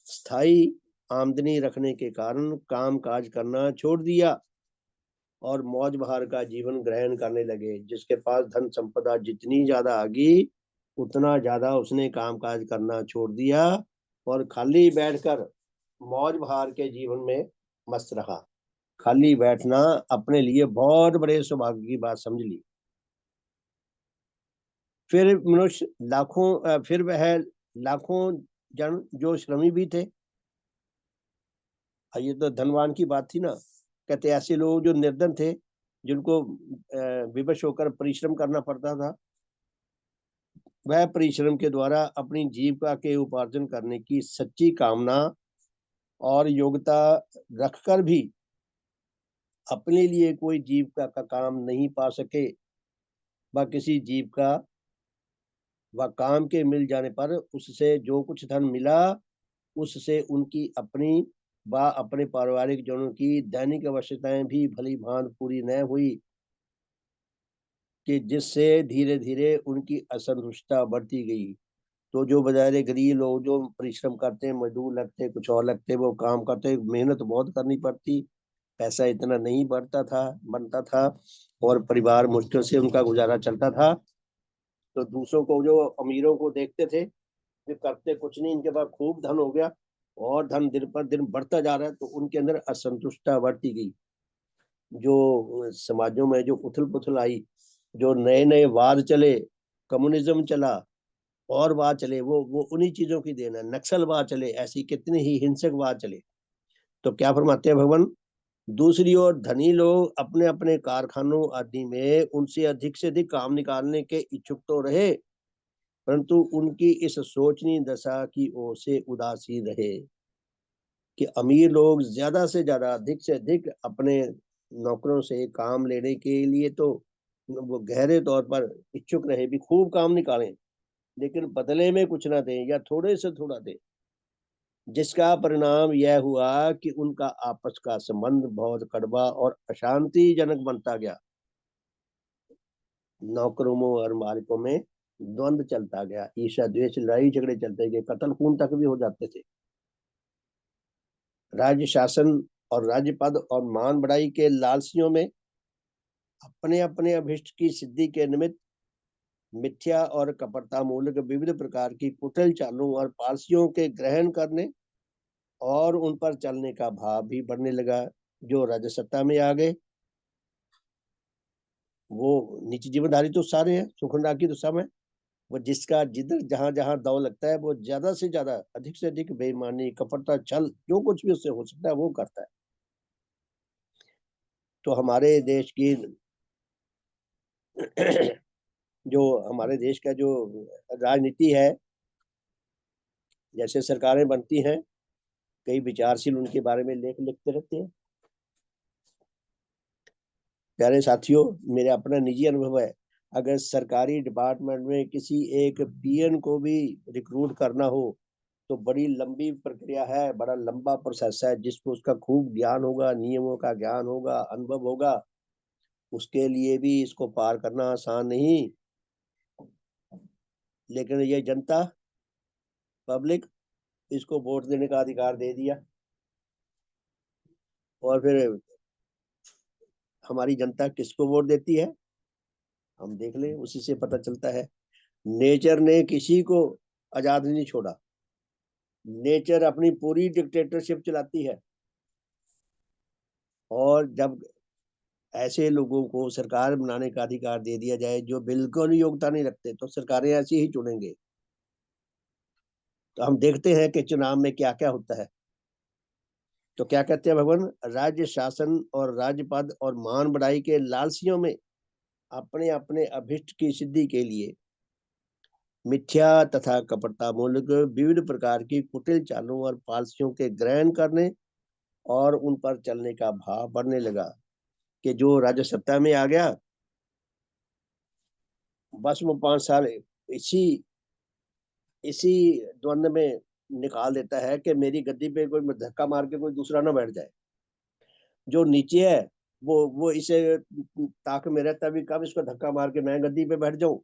स्थायी आमदनी रखने के कारण काम काज करना छोड़ दिया और मौज बहार का जीवन ग्रहण करने लगे। जिसके पास धन संपदा जितनी ज्यादा आ गई, उतना ज्यादा उसने काम काज करना छोड़ दिया और खाली बैठकर मौज बहार के जीवन में मस्त रहा। खाली बैठना अपने लिए बहुत बड़े सौभाग्य की बात समझ ली। फिर वह लाखों जन जो श्रमी भी थे, ये तो धनवान की बात थी ना, कहते ऐसे लोग जो निर्धन थे, जिनको विवश होकर परिश्रम करना पड़ता था, वह परिश्रम के द्वारा अपनी जीविका के उपार्जन करने की सच्ची कामना और योग्यता रखकर भी अपने लिए कोई जीविका का काम नहीं पा सके, व किसी जीविका व काम के मिल जाने पर उससे जो कुछ धन मिला, उससे उनकी अपनी व अपने पारिवारिक जनों की दैनिक आवश्यकताएं भी भली भांति पूरी न हुई, कि जिससे धीरे धीरे उनकी असंतुष्टता बढ़ती गई। तो जो बेचारे गरीब लोग जो परिश्रम करते, मजदूर लगते, कुछ और लगते, वो काम करते, मेहनत बहुत करनी पड़ती, पैसा इतना नहीं बनता था और परिवार मुश्किल से उनका गुजारा चलता था। तो दूसरों को, जो अमीरों को देखते थे, वे करते कुछ नहीं, इनके पास खूब धन हो गया और धन दिन पर दिन बढ़ता जा रहा है, तो उनके अंदर असंतुष्टता बढ़ती गई। जो समाजों में जो उथल पुथल आई, जो नए नए वाद चले, कम्युनिज्म चला और वाद चले, वो उन्हीं चीजों की देन है। नक्सलवाद चले, ऐसी कितने ही हिंसक वाद चले। तो क्या फरमाते हैं भगवान, दूसरी ओर धनी लोग अपने अपने कारखानों आदि में उनसे अधिक से अधिक काम निकालने के इच्छुक तो रहे, परंतु उनकी इस सोचनीय दशा की ओर से उदासीन रहे कि अमीर लोग ज्यादा से ज्यादा, अधिक से अधिक अपने नौकरों से काम लेने के लिए तो वो गहरे तौर पर इच्छुक रहे भी, खूब काम निकालें, लेकिन बदले में कुछ ना दें या थोड़े से थोड़ा दें। जिसका परिणाम यह हुआ कि उनका आपस का संबंध बहुत कड़वा और अशांतिजनक बनता गया। नौकरों और मालिकों में द्वंद्व चलता गया, ईर्ष्या द्वेष लड़ाई झगड़े चलते गए, कत्ल खून तक भी हो जाते थे। राज्य शासन और राज्य पद और मान बढ़ाई के लालसियों में अपने अपने अभिष्ट की सिद्धि के निमित्त मिथ्या और कपटता मूलक विविध प्रकार की कुटिल चालों और पारसियों के ग्रहण करने और उन पर चलने का भाव भी बढ़ने लगा। जो राज्य सत्ता में आ गए, वो निजी जीवनधारी तो सारे हैं, सुखनरा की तो सब है। वो जिसका जिधर जहां जहां दाव लगता है, वो ज्यादा से ज्यादा, अधिक से अधिक बेईमानी, कपटता, छल, जो कुछ भी उससे हो सकता है वो करता है। तो हमारे देश का जो राजनीति है, जैसे सरकारें बनती हैं, कई विचारशील उनके बारे में लेख लिखते रहते हैं। प्यारे साथियों, मेरा अपना निजी अनुभव है, अगर सरकारी डिपार्टमेंट में किसी एक पीएन को भी रिक्रूट करना हो, तो बड़ी लंबी प्रक्रिया है, बड़ा लंबा प्रोसेस है। जिसको उसका खूब ज्ञान होगा, नियमों का ज्ञान होगा, अनुभव होगा, उसके लिए भी इसको पार करना आसान नहीं। लेकिन ये जनता, पब्लिक, इसको वोट देने का अधिकार दे दिया। और फिर हमारी जनता किसको वोट देती है, हम देख लें, उसी से पता चलता है। नेचर ने किसी को आजाद नहीं छोड़ा। नेचर अपनी पूरी डिक्टेटरशिप चलाती है। और जब ऐसे लोगों को सरकार बनाने का अधिकार दे दिया जाए जो बिल्कुल योग्यता नहीं रखते, तो सरकारें ऐसी ही चुनेंगे। तो हम देखते हैं कि चुनाव में क्या क्या होता है। तो क्या कहते हैं भगवान, राज्य शासन और राज्य पद और मान बढ़ाई के लालसियों में अपने अपने अभिष्ट की सिद्धि के लिए मिथ्या तथा कपटता मूलक विविध प्रकार की कुटिल चालों और पॉलिसियों के ग्रहण करने और उन पर चलने का भाव बढ़ने लगा। कि जो राज्य सत्ता में आ गया, बस वो 5 साल इसी इसी द्वंद में निकाल देता है कि मेरी गद्दी पे कोई धक्का मार के कोई दूसरा ना बैठ जाए। जो नीचे है वो इसे ताक में रहता भी, कब इसको धक्का मार के मैं गद्दी पे बैठ जाऊं।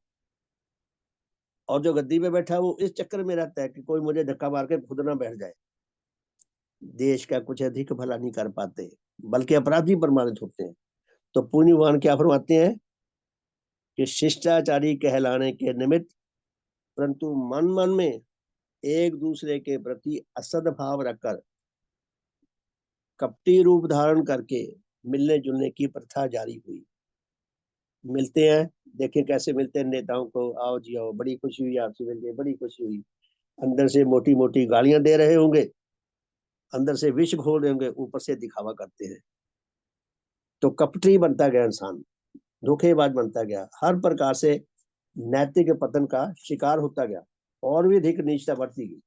और जो गद्दी पे बैठा है वो इस चक्कर में रहता है कि कोई मुझे धक्का मार के खुद ना बैठ जाए। देश का कुछ अधिक भला नहीं कर पाते, बल्कि अपराधी प्रमाणित होते हैं। तो पुण्य भगवान क्या फरमाते हैं कि शिष्टाचारी कहलाने के निमित्त, परंतु मन मन में एक दूसरे के प्रति असद भाव रखकर कपटी रूप धारण करके मिलने जुलने की प्रथा जारी हुई। मिलते हैं, देखें कैसे मिलते हैं नेताओं को, आओ जी आओ, बड़ी खुशी हुई आपसे मिलके, बड़ी खुशी हुई। अंदर से मोटी मोटी गालियां दे रहे होंगे, अंदर से विष घोल रहे होंगे, ऊपर से दिखावा करते हैं। तो कपटी बनता गया इंसान, धोखेबाज बनता गया, हर प्रकार से नैतिक पतन का शिकार होता गया, और भी अधिक नीचता बढ़ती गई।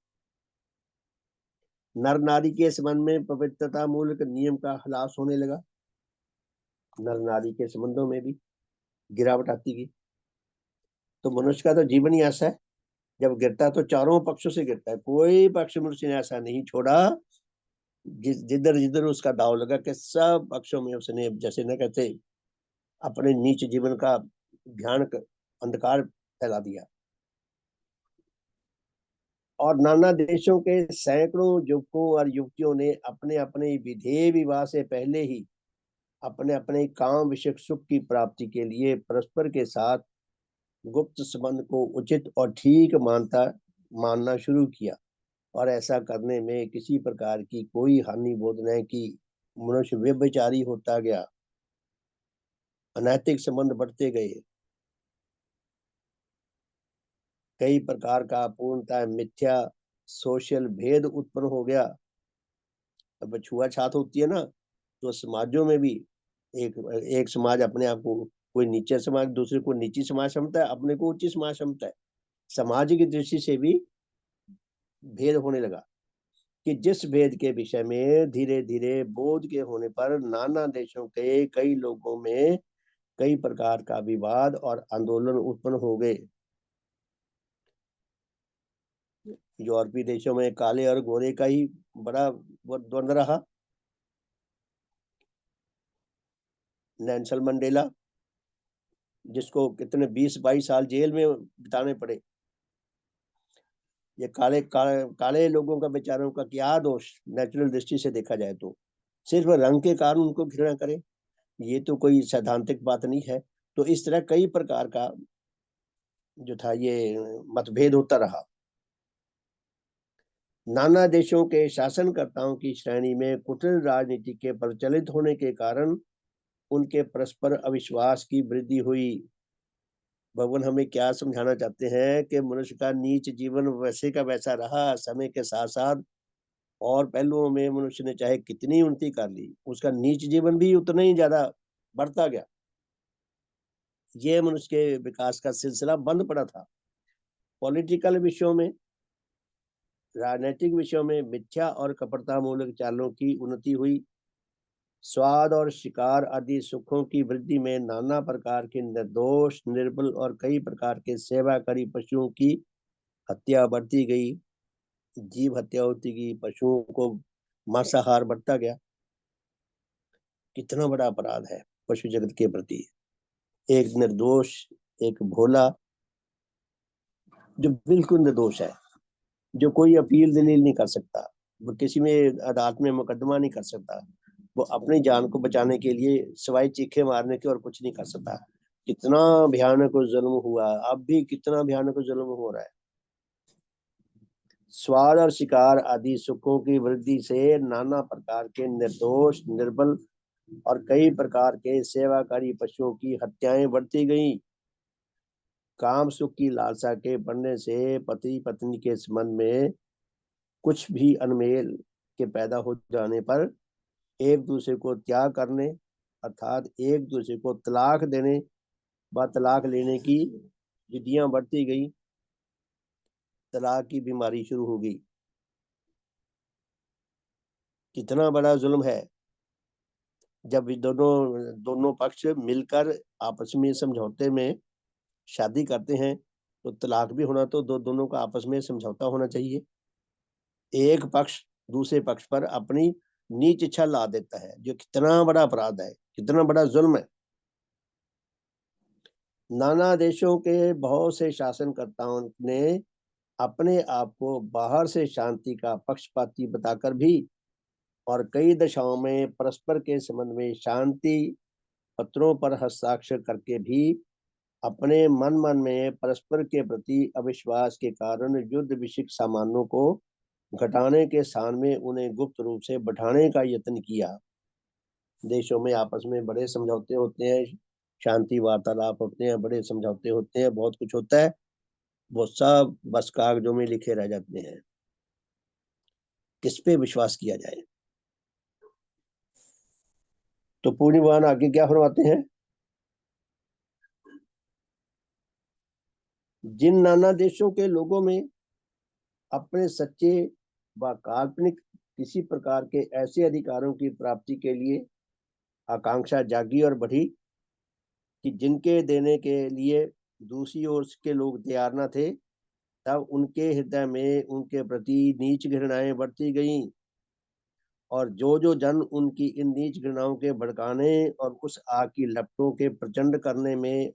नर नारी के संबंध में पवित्रता मूलक नियम का ह्रास होने लगा। नर नारी के संबंधों में भी गिरावट आती गई। तो मनुष्य का तो जीवन ही ऐसा है, जब गिरता है तो चारों पक्षों से गिरता है। कोई पक्ष मनुष्य ने ऐसा नहीं छोड़ा जिधर जिधर उसका दाव लगा कि सब पक्षों में उसने, जैसे न कहते, अपने नीच जीवन का भयानक अंधकार फैला दिया। और नाना देशों के सैकड़ों युवकों और युवतियों ने अपने अपने विधेय विवाह से पहले ही अपने अपने काम विषयक सुख की प्राप्ति के लिए परस्पर के साथ गुप्त संबंध को उचित और ठीक मानना शुरू किया। और ऐसा करने में किसी प्रकार की कोई हानि बोध न की। मनुष्य व्यभिचारी होता गया, अनैतिक संबंध बढ़ते गए, कई प्रकार का पूर्णतः मिथ्या सोशल भेद उत्पन्न हो गया। अब छुआछात होती है ना, तो समाजों में भी एक एक समाज अपने आप को, कोई नीचे समाज दूसरे को नीची समाज समझता है, अपने को ऊंची समाज समझता है। समाज की दृष्टि से भी भेद होने लगा, कि जिस भेद के विषय में धीरे धीरे बोध के होने पर नाना देशों के कई लोगों में कई प्रकार का विवाद और आंदोलन उत्पन्न हो गए। यूरोपीय देशों में काले और गोरे का ही बड़ा द्वंद रहा। नेल्सन मंडेला, जिसको कितने 20-22 साल जेल में बिताने पड़े, ये काले लोगों का, बेचारों का क्या दोष नेचुरल दृष्टि से देखा जाए तो। सिर्फ रंग के कारण उनको घृणा करें, ये तो कोई सैद्धांतिक बात नहीं है। तो इस तरह कई प्रकार का जो था ये मतभेद होता रहा। नाना देशों के शासनकर्ताओं की श्रेणी में कुटिल राजनीति के प्रचलित होने के कारण उनके परस्पर अविश्वास की वृद्धि हुई। भगवान हमें क्या समझाना चाहते हैं कि मनुष्य का नीच जीवन वैसे का वैसा रहा, समय के साथ साथ और पहलुओं में मनुष्य ने चाहे कितनी उन्नति कर ली, उसका नीच जीवन भी उतना ही ज्यादा बढ़ता गया। ये मनुष्य के विकास का सिलसिला बंद पड़ा था। पॉलिटिकल विषयों में, राजनीतिक विषयों में मिथ्या और कपटता मूलक चालों की उन्नति हुई। स्वाद और शिकार आदि सुखों की वृद्धि में नाना प्रकार के निर्दोष, निर्बल और कई प्रकार के सेवाकारी पशुओं की हत्या बढ़ती गई। जीव हत्या होती गई, पशुओं को मांसाहार बढ़ता गया। कितना बड़ा अपराध है पशु जगत के प्रति। एक निर्दोष, एक भोला, जो बिल्कुल निर्दोष है, जो कोई अपील दलील नहीं कर सकता, वो किसी में अदालत में मुकदमा नहीं कर सकता, वो अपनी जान को बचाने के लिए सिवाय चीखे मारने के और कुछ नहीं कर सकता। कितना भयानक जुल्म हुआ, अब भी कितना भयानक जुल्म हो रहा है। स्वाद और शिकार आदि सुखों की वृद्धि से नाना प्रकार के निर्दोष, निर्बल और कई प्रकार के सेवाकारी पशुओं की हत्याएं बढ़ती गईं। काम सुख की लालसा के बढ़ने से पति पत्नी के संबंध में कुछ भी अनमेल के पैदा हो जाने पर एक दूसरे को त्याग करने, अर्थात एक दूसरे को तलाक देने व तलाक लेने की विधियां बढ़ती गई। तलाक की बीमारी शुरू हो गई। कितना बड़ा जुल्म है। जब दोनों दोनों पक्ष मिलकर आपस में समझौते में शादी करते हैं तो तलाक भी होना तो दोनों का आपस में समझौता होना चाहिए। एक पक्ष दूसरे पक्ष पर अपनी नीच इच्छा ला देता है, जो कितना बड़ा अपराध है, कितना बड़ा जुल्म है। नाना देशों के बहुत से शासनकर्ताओं ने अपने आप को बाहर से शांति का पक्षपाती बताकर भी और कई दशाओं में परस्पर के संबंध में शांति पत्रों पर हस्ताक्षर करके भी अपने मन मन में परस्पर के प्रति अविश्वास के कारण युद्ध विषयक सामानों को घटाने के स्थान में उन्हें गुप्त रूप से बढ़ाने का यत्न किया। देशों में आपस में बड़े समझौते होते हैं, शांति वार्तालाप होते हैं, बड़े समझौते होते हैं, बहुत कुछ होता है, वो सब बस कागजों में लिखे रह जाते हैं। किस पे विश्वास किया जाए। तो पूर्णी भगवान आगे क्या फरमाते हैं? जिन नाना देशों के लोगों में अपने सच्चे व काल्पनिक किसी प्रकार के ऐसे अधिकारों की प्राप्ति के लिए आकांक्षा जागी और बढ़ी कि जिनके देने के लिए दूसरी ओर के लोग तैयार न थे, तब उनके हृदय में उनके प्रति नीच घृणाएं बढ़ती गईं। और जो जन उनकी इन नीच घृणाओं के भड़काने और उस आग की लपटों के प्रचंड करने में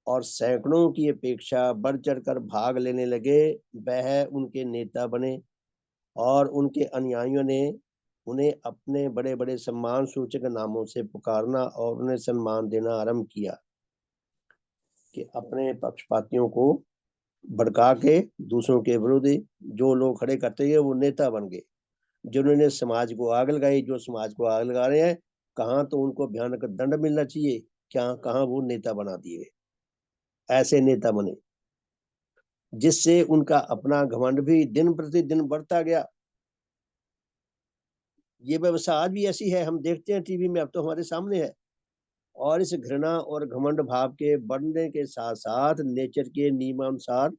और सैकड़ों की अपेक्षा बढ़ चढ़कर भाग लेने लगे, वह उनके नेता बने और उनके अनुयायियों ने उन्हें अपने बड़े बड़े सम्मान सूचक नामों से पुकारना और उन्हें सम्मान देना आरंभ किया। कि अपने पक्षपातियों को भड़का के दूसरों के विरुद्ध जो लोग खड़े करते गए वो नेता बन गए, जिन्होंने समाज को आग लगाई, जो समाज को आग लगा रहे हैं, कहाँ तो उनको भयानक दंड मिलना चाहिए, क्या कहाँ वो नेता बना दिए। ऐसे नेता बने जिससे उनका अपना घमंड भी दिन प्रतिदिन बढ़ता गया। ये व्यवस्था आज भी ऐसी है, हम देखते हैं टीवी में, अब तो हमारे सामने है। और इस घृणा और घमंड भाव के बढ़ने के साथ साथ नेचर के नियमानुसार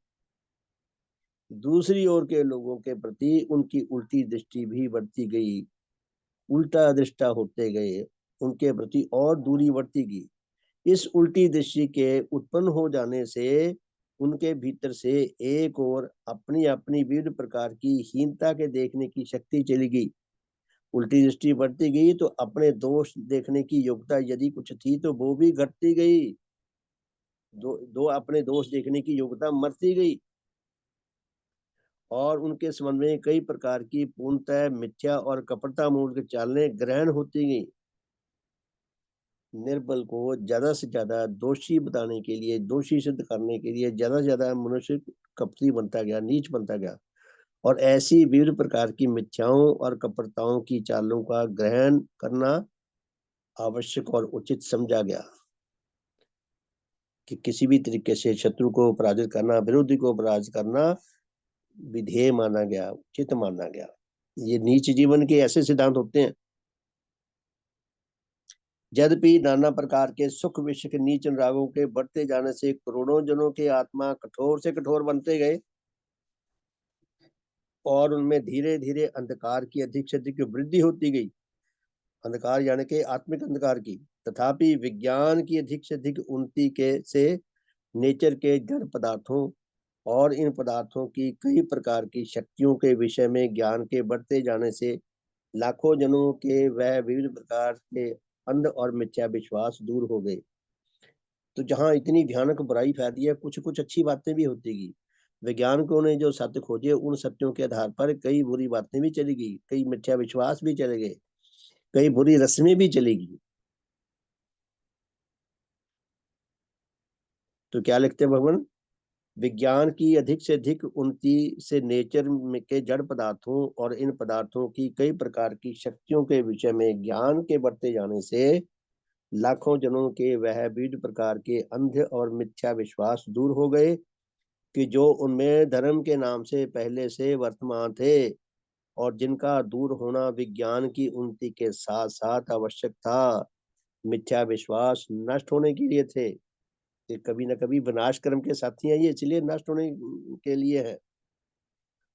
दूसरी ओर के लोगों के प्रति उनकी उल्टी दृष्टि भी बढ़ती गई, उल्टा दृष्टा होते गए, उनके प्रति और दूरी बढ़ती गई। इस उल्टी दृष्टि के उत्पन्न हो जाने से उनके भीतर से एक और अपनी अपनी विविध प्रकार की हीनता के देखने की शक्ति चली गई। उल्टी दृष्टि बढ़ती गई तो अपने दोष देखने की योग्यता यदि कुछ थी तो वो भी घटती गई। दो अपने दोष देखने की योग्यता मरती गई और उनके संबंध में कई प्रकार की पूर्णतः मिथ्या और कपटता मूर्ख चालें ग्रहण होती गई। निर्बल को ज्यादा से ज्यादा दोषी बताने के लिए, दोषी सिद्ध करने के लिए ज्यादा से ज्यादा मनुष्य कपटी बनता गया, नीच बनता गया और ऐसी विविध प्रकार की मिथ्याओं और कपटताओं की चालों का ग्रहण करना आवश्यक और उचित समझा गया। कि किसी भी तरीके से शत्रु को पराजित करना, विरोधी को पराजित करना विधेय माना गया, उचित माना गया। ये नीच जीवन के ऐसे सिद्धांत होते हैं। यद्यपि नाना प्रकार के सुख विषय के नीच रागों के बढ़ते जाने से करोड़ों जनों के आत्मा कठोर से कठोर बनते गए और उनमें धीरे धीरे अंधकार की अधिक से अधिक वृद्धि होती गई। अंधकार यानी कि आत्मिक अंधकार की। तथापि विज्ञान की अधिक से अधिक उन्नति के से नेचर के जड़ पदार्थों और इन पदार्थों की कई प्रकार की शक्तियों के विषय में ज्ञान के बढ़ते जाने से लाखों जनों के वह विविध प्रकार के अंध और मिथ्या विश्वास दूर हो गए। तो जहाँ इतनी भयानक बुराई फैली है, कुछ कुछ अच्छी बातें भी होतीगी। वैज्ञानिकों ने जो सत्य खोजे, उन सत्यों के आधार पर कई बुरी बातें भी चली गई, कई मिथ्या विश्वास भी चले गए, कई बुरी रस्में भी चलेगी। तो क्या लिखते हैं भगवान? विज्ञान की अधिक से अधिक उन्नति से नेचर के जड़ पदार्थों और इन पदार्थों की कई प्रकार की शक्तियों के विषय में ज्ञान के बढ़ते जाने से लाखों जनों के वह विविध प्रकार के अंध और मिथ्या विश्वास दूर हो गए कि जो उनमें धर्म के नाम से पहले से वर्तमान थे और जिनका दूर होना विज्ञान की उन्नति के साथ साथ आवश्यक था। मिथ्या विश्वास नष्ट होने के लिए थे, ये कभी न कभी विनाश कर्म के साथी हैं, ये इसलिए नष्ट होने के लिए है।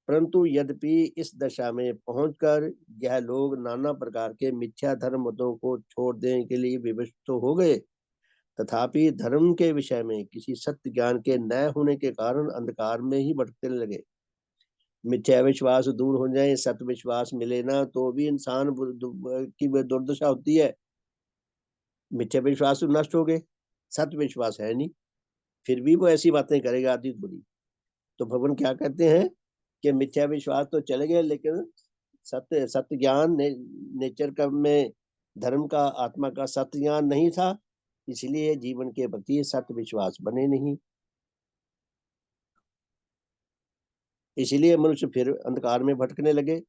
परंतु यद्यपि इस दशा में पहुंचकर यह लोग नाना प्रकार के मिथ्या धर्म मतों को छोड़ देने के लिए विवश तो हो गए, तथापि धर्म के विषय में किसी सत्य ज्ञान के न होने के कारण अंधकार में ही भटकने लगे। मिथ्या विश्वास दूर हो जाए, सत्य विश्वास मिले ना, तो भी इंसान की दुर्दशा होती है। मिथ्या विश्वास तो नष्ट हो गए, सत्य विश्वास है नहीं, फिर भी वो ऐसी बातें करेगा आदि बुरी। तो भगवान क्या कहते हैं कि मिथ्या विश्वास तो चले गए, लेकिन सत्य सत्य ज्ञान नेचर का में धर्म का आत्मा का सत्य ज्ञान नहीं था, इसलिए जीवन के प्रति सत्य विश्वास बने नहीं। इसलिए मनुष्य फिर अंधकार में भटकने लगे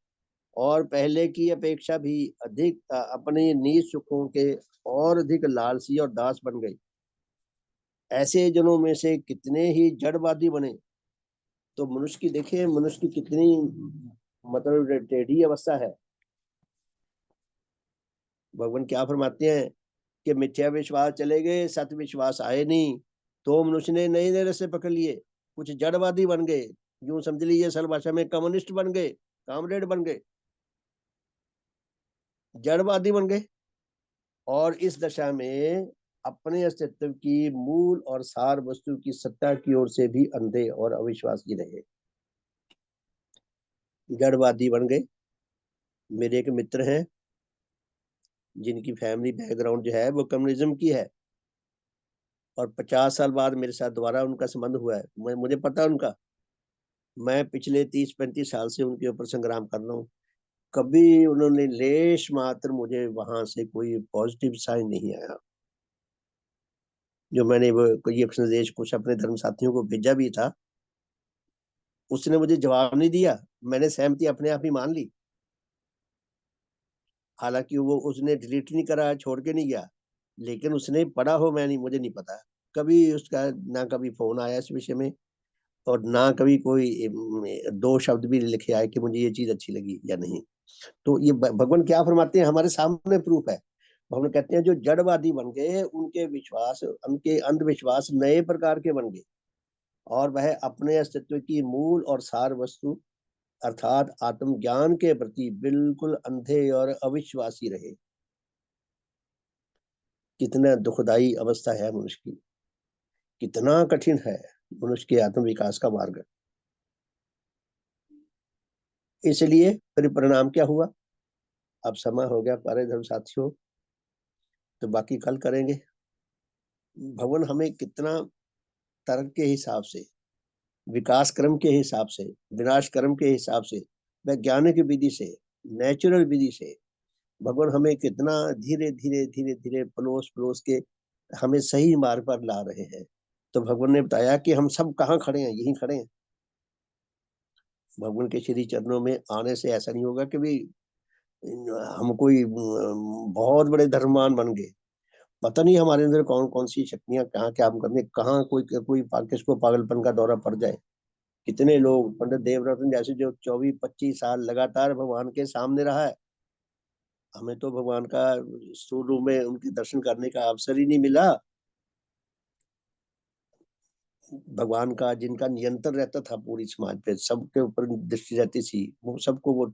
और पहले की अपेक्षा भी अधिक अपने नीच सुखों के और अधिक लालसी और दास बन गए। ऐसे जनों में से कितने ही जड़वादी बने। तो मनुष्य की देखिए, मनुष्य की कितनी मतलब टेढ़ी अवस्था है। भगवान क्या फरमाते हैं कि मिथ्या विश्वास चले गए, सत्य विश्वास आए नहीं, तो मनुष्य ने नए नए रस्ते पकड़ लिए, कुछ जड़वादी बन गए, यूं समझ लीजिए सरल भाषा में कम्युनिस्ट बन गए, कामरेड बन गए, जड़वादी बन गए। और इस दशा में अपने अस्तित्व की मूल और सार वस्तु की सत्ता की ओर से भी अंधे और अविश्वासी रहे, जड़वादी बन गए। मेरे एक मित्र हैं जिनकी फैमिली बैकग्राउंड जो है वो कम्युनिज्म की है, और 50 साल बाद मेरे साथ दोबारा उनका संबंध हुआ है। मुझे पता है उनका, मैं पिछले 30-35 साल से उनके ऊपर संग्राम कर रहा हूँ। कभी उन्होंने लेश मात्र मुझे वहां से कोई पॉजिटिव साइन नहीं आया। जो मैंने वो ये संदेश कुछ अपने धर्म साथियों को भेजा भी था, उसने मुझे जवाब नहीं दिया, मैंने सहमति अपने आप ही मान ली। हालांकि वो उसने डिलीट नहीं करा, छोड़ के नहीं गया, लेकिन उसने पढ़ा हो मैं नहीं, मुझे नहीं पता। कभी उसका ना कभी फोन आया इस विषय में, और ना कभी कोई दो शब्द भी लिखे आए कि मुझे ये चीज अच्छी लगी या नहीं। तो ये भगवान क्या फरमाते हैं, हमारे सामने प्रूफ है। भगवान कहते हैं जो जड़वादी बन गए उनके विश्वास, उनके अंधविश्वास नए प्रकार के बन गए, और वह अपने अस्तित्व की मूल और सार वस्तु अर्थात आत्मज्ञान के प्रति बिल्कुल अंधे और अविश्वासी रहे। कितना दुखदाई अवस्था है मनुष्य की, कितना कठिन है मनुष्य के आत्म विकास का मार्ग। इसलिए फिर परिणाम क्या हुआ? अब समय हो गया प्यारे धर्म साथियों, तो बाकी कल करेंगे। भगवान हमें कितना तर्क के हिसाब से, विकास क्रम के हिसाब से, विनाश क्रम के हिसाब से, वैज्ञानिक विधि से, नेचुरल विधि से भगवान हमें कितना धीरे धीरे धीरे धीरे पलोस पलोस के हमें सही मार्ग पर ला रहे हैं। तो भगवान ने बताया कि हम सब कहाँ खड़े हैं, यहीं खड़े हैं। भगवान के श्री चरणों में आने से ऐसा नहीं होगा कि भी हम कोई बहुत बड़े धर्मवान बन गए। पता नहीं हमारे अंदर कौन कौन सी शक्तियां कहाँ क्या हम करने, कहाँ कोई कोई किसको पागलपन का दौरा पड़ जाए। कितने लोग, पंडित देवरत्न जैसे जो 24-25 साल लगातार भगवान के सामने रहा है, हमें तो भगवान का स्थूल रूप में उनके दर्शन करने का अवसर ही नहीं मिला। भगवान का जिनका नियंत्रण रहता था पूरी समाज पे, सबके ऊपर दृष्टि रहती थी, वो सबको वो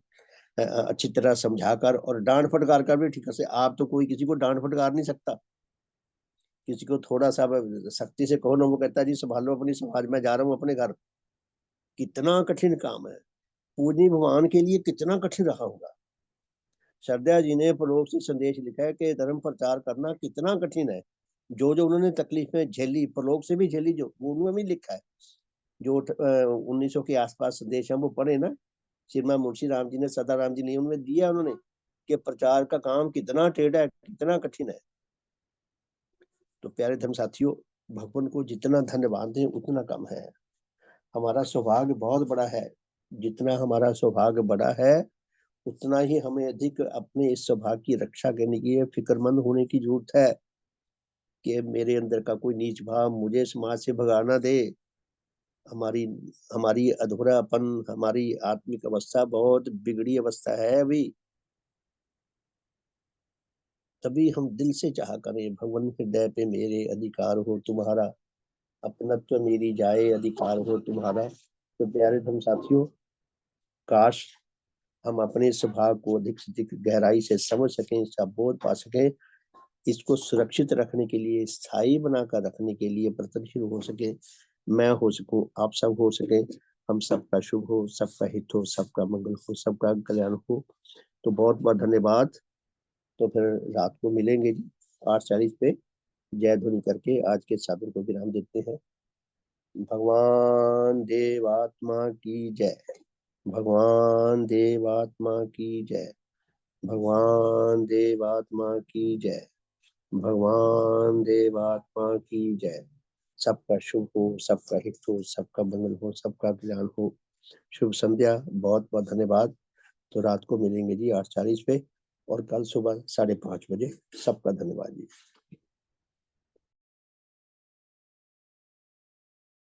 अच्छी तरह समझाकर और डांट फटकार कर भी ठीक से, आप तो कोई किसी को डांट फटकार नहीं सकता। किसी को थोड़ा सा सख्ती से कहो ना, वो कहता है जी संभालो अपनी समाज, में जा रहा हूँ अपने घर। कितना कठिन काम है, पूजनीय भगवान के लिए कितना कठिन रहा होगा। श्रद्धा जी ने परलोक से संदेश लिखा है कि धर्म प्रचार करना कितना कठिन है। जो उन्होंने तकलीफें झेली, परलोक से भी झेली, जो उन्होंने भी लिखा है। जो 1900 के आसपास संदेश हम वो पढ़े ना, श्रीमान मुंशी राम जी ने, सदा राम जी ने उनमें दिया उन्होंने, कि प्रचार का काम कितना टेढ़ा है, कितना कठिन है। तो प्यारे धर्म साथियों, भगवान को जितना धन्यवाद दें उतना कम है। हमारा सौभाग्य बहुत बड़ा है। जितना हमारा सौभाग्य बड़ा है, उतना ही हमें अधिक अपने इस सौभाग्य की रक्षा करने की फिक्रमंद होने की जरूरत है, कि मेरे अंदर का कोई नीच भाव मुझे समाज से भगाना दे। हमारी हमारी अधूरापन, हमारी आत्मिक अवस्था बहुत बिगड़ी अवस्था है अभी। तभी हम दिल से चाह करें, भगवान हृदय पे मेरे अधिकार हो तुम्हारा, अपनत्व मेरी जाए अधिकार हो तुम्हारा। तो प्यारे धर्म साथियों, काश हम अपने स्वभाव को अधिक से अधिक गहराई से समझ सकें, इसका बोध पा सकें, इसको सुरक्षित रखने के लिए, स्थायी बनाकर रखने के लिए प्रयत्नशील हो सके, मैं हो सकूं, आप सब हो सके, हम सबका शुभ हो, सबका हित हो, सबका मंगल हो, सबका कल्याण हो। तो बहुत बहुत धन्यवाद। तो फिर रात को मिलेंगे जी 8:40 पे। जय ध्वनि करके आज के साधन को विराम देते हैं। भगवान देवात्मा की जय। भगवान देवात्मा की जय। भगवान देवात्मा की जय। भगवान देवात्मा की जय। सबका शुभ हो, सबका हित हो, सबका मंगल हो, सबका कल्याण हो। शुभ संध्या, बहुत बहुत धन्यवाद। तो रात को मिलेंगे जी 8:40 पे, और कल सुबह 5:30 बजे। सबका धन्यवाद जी।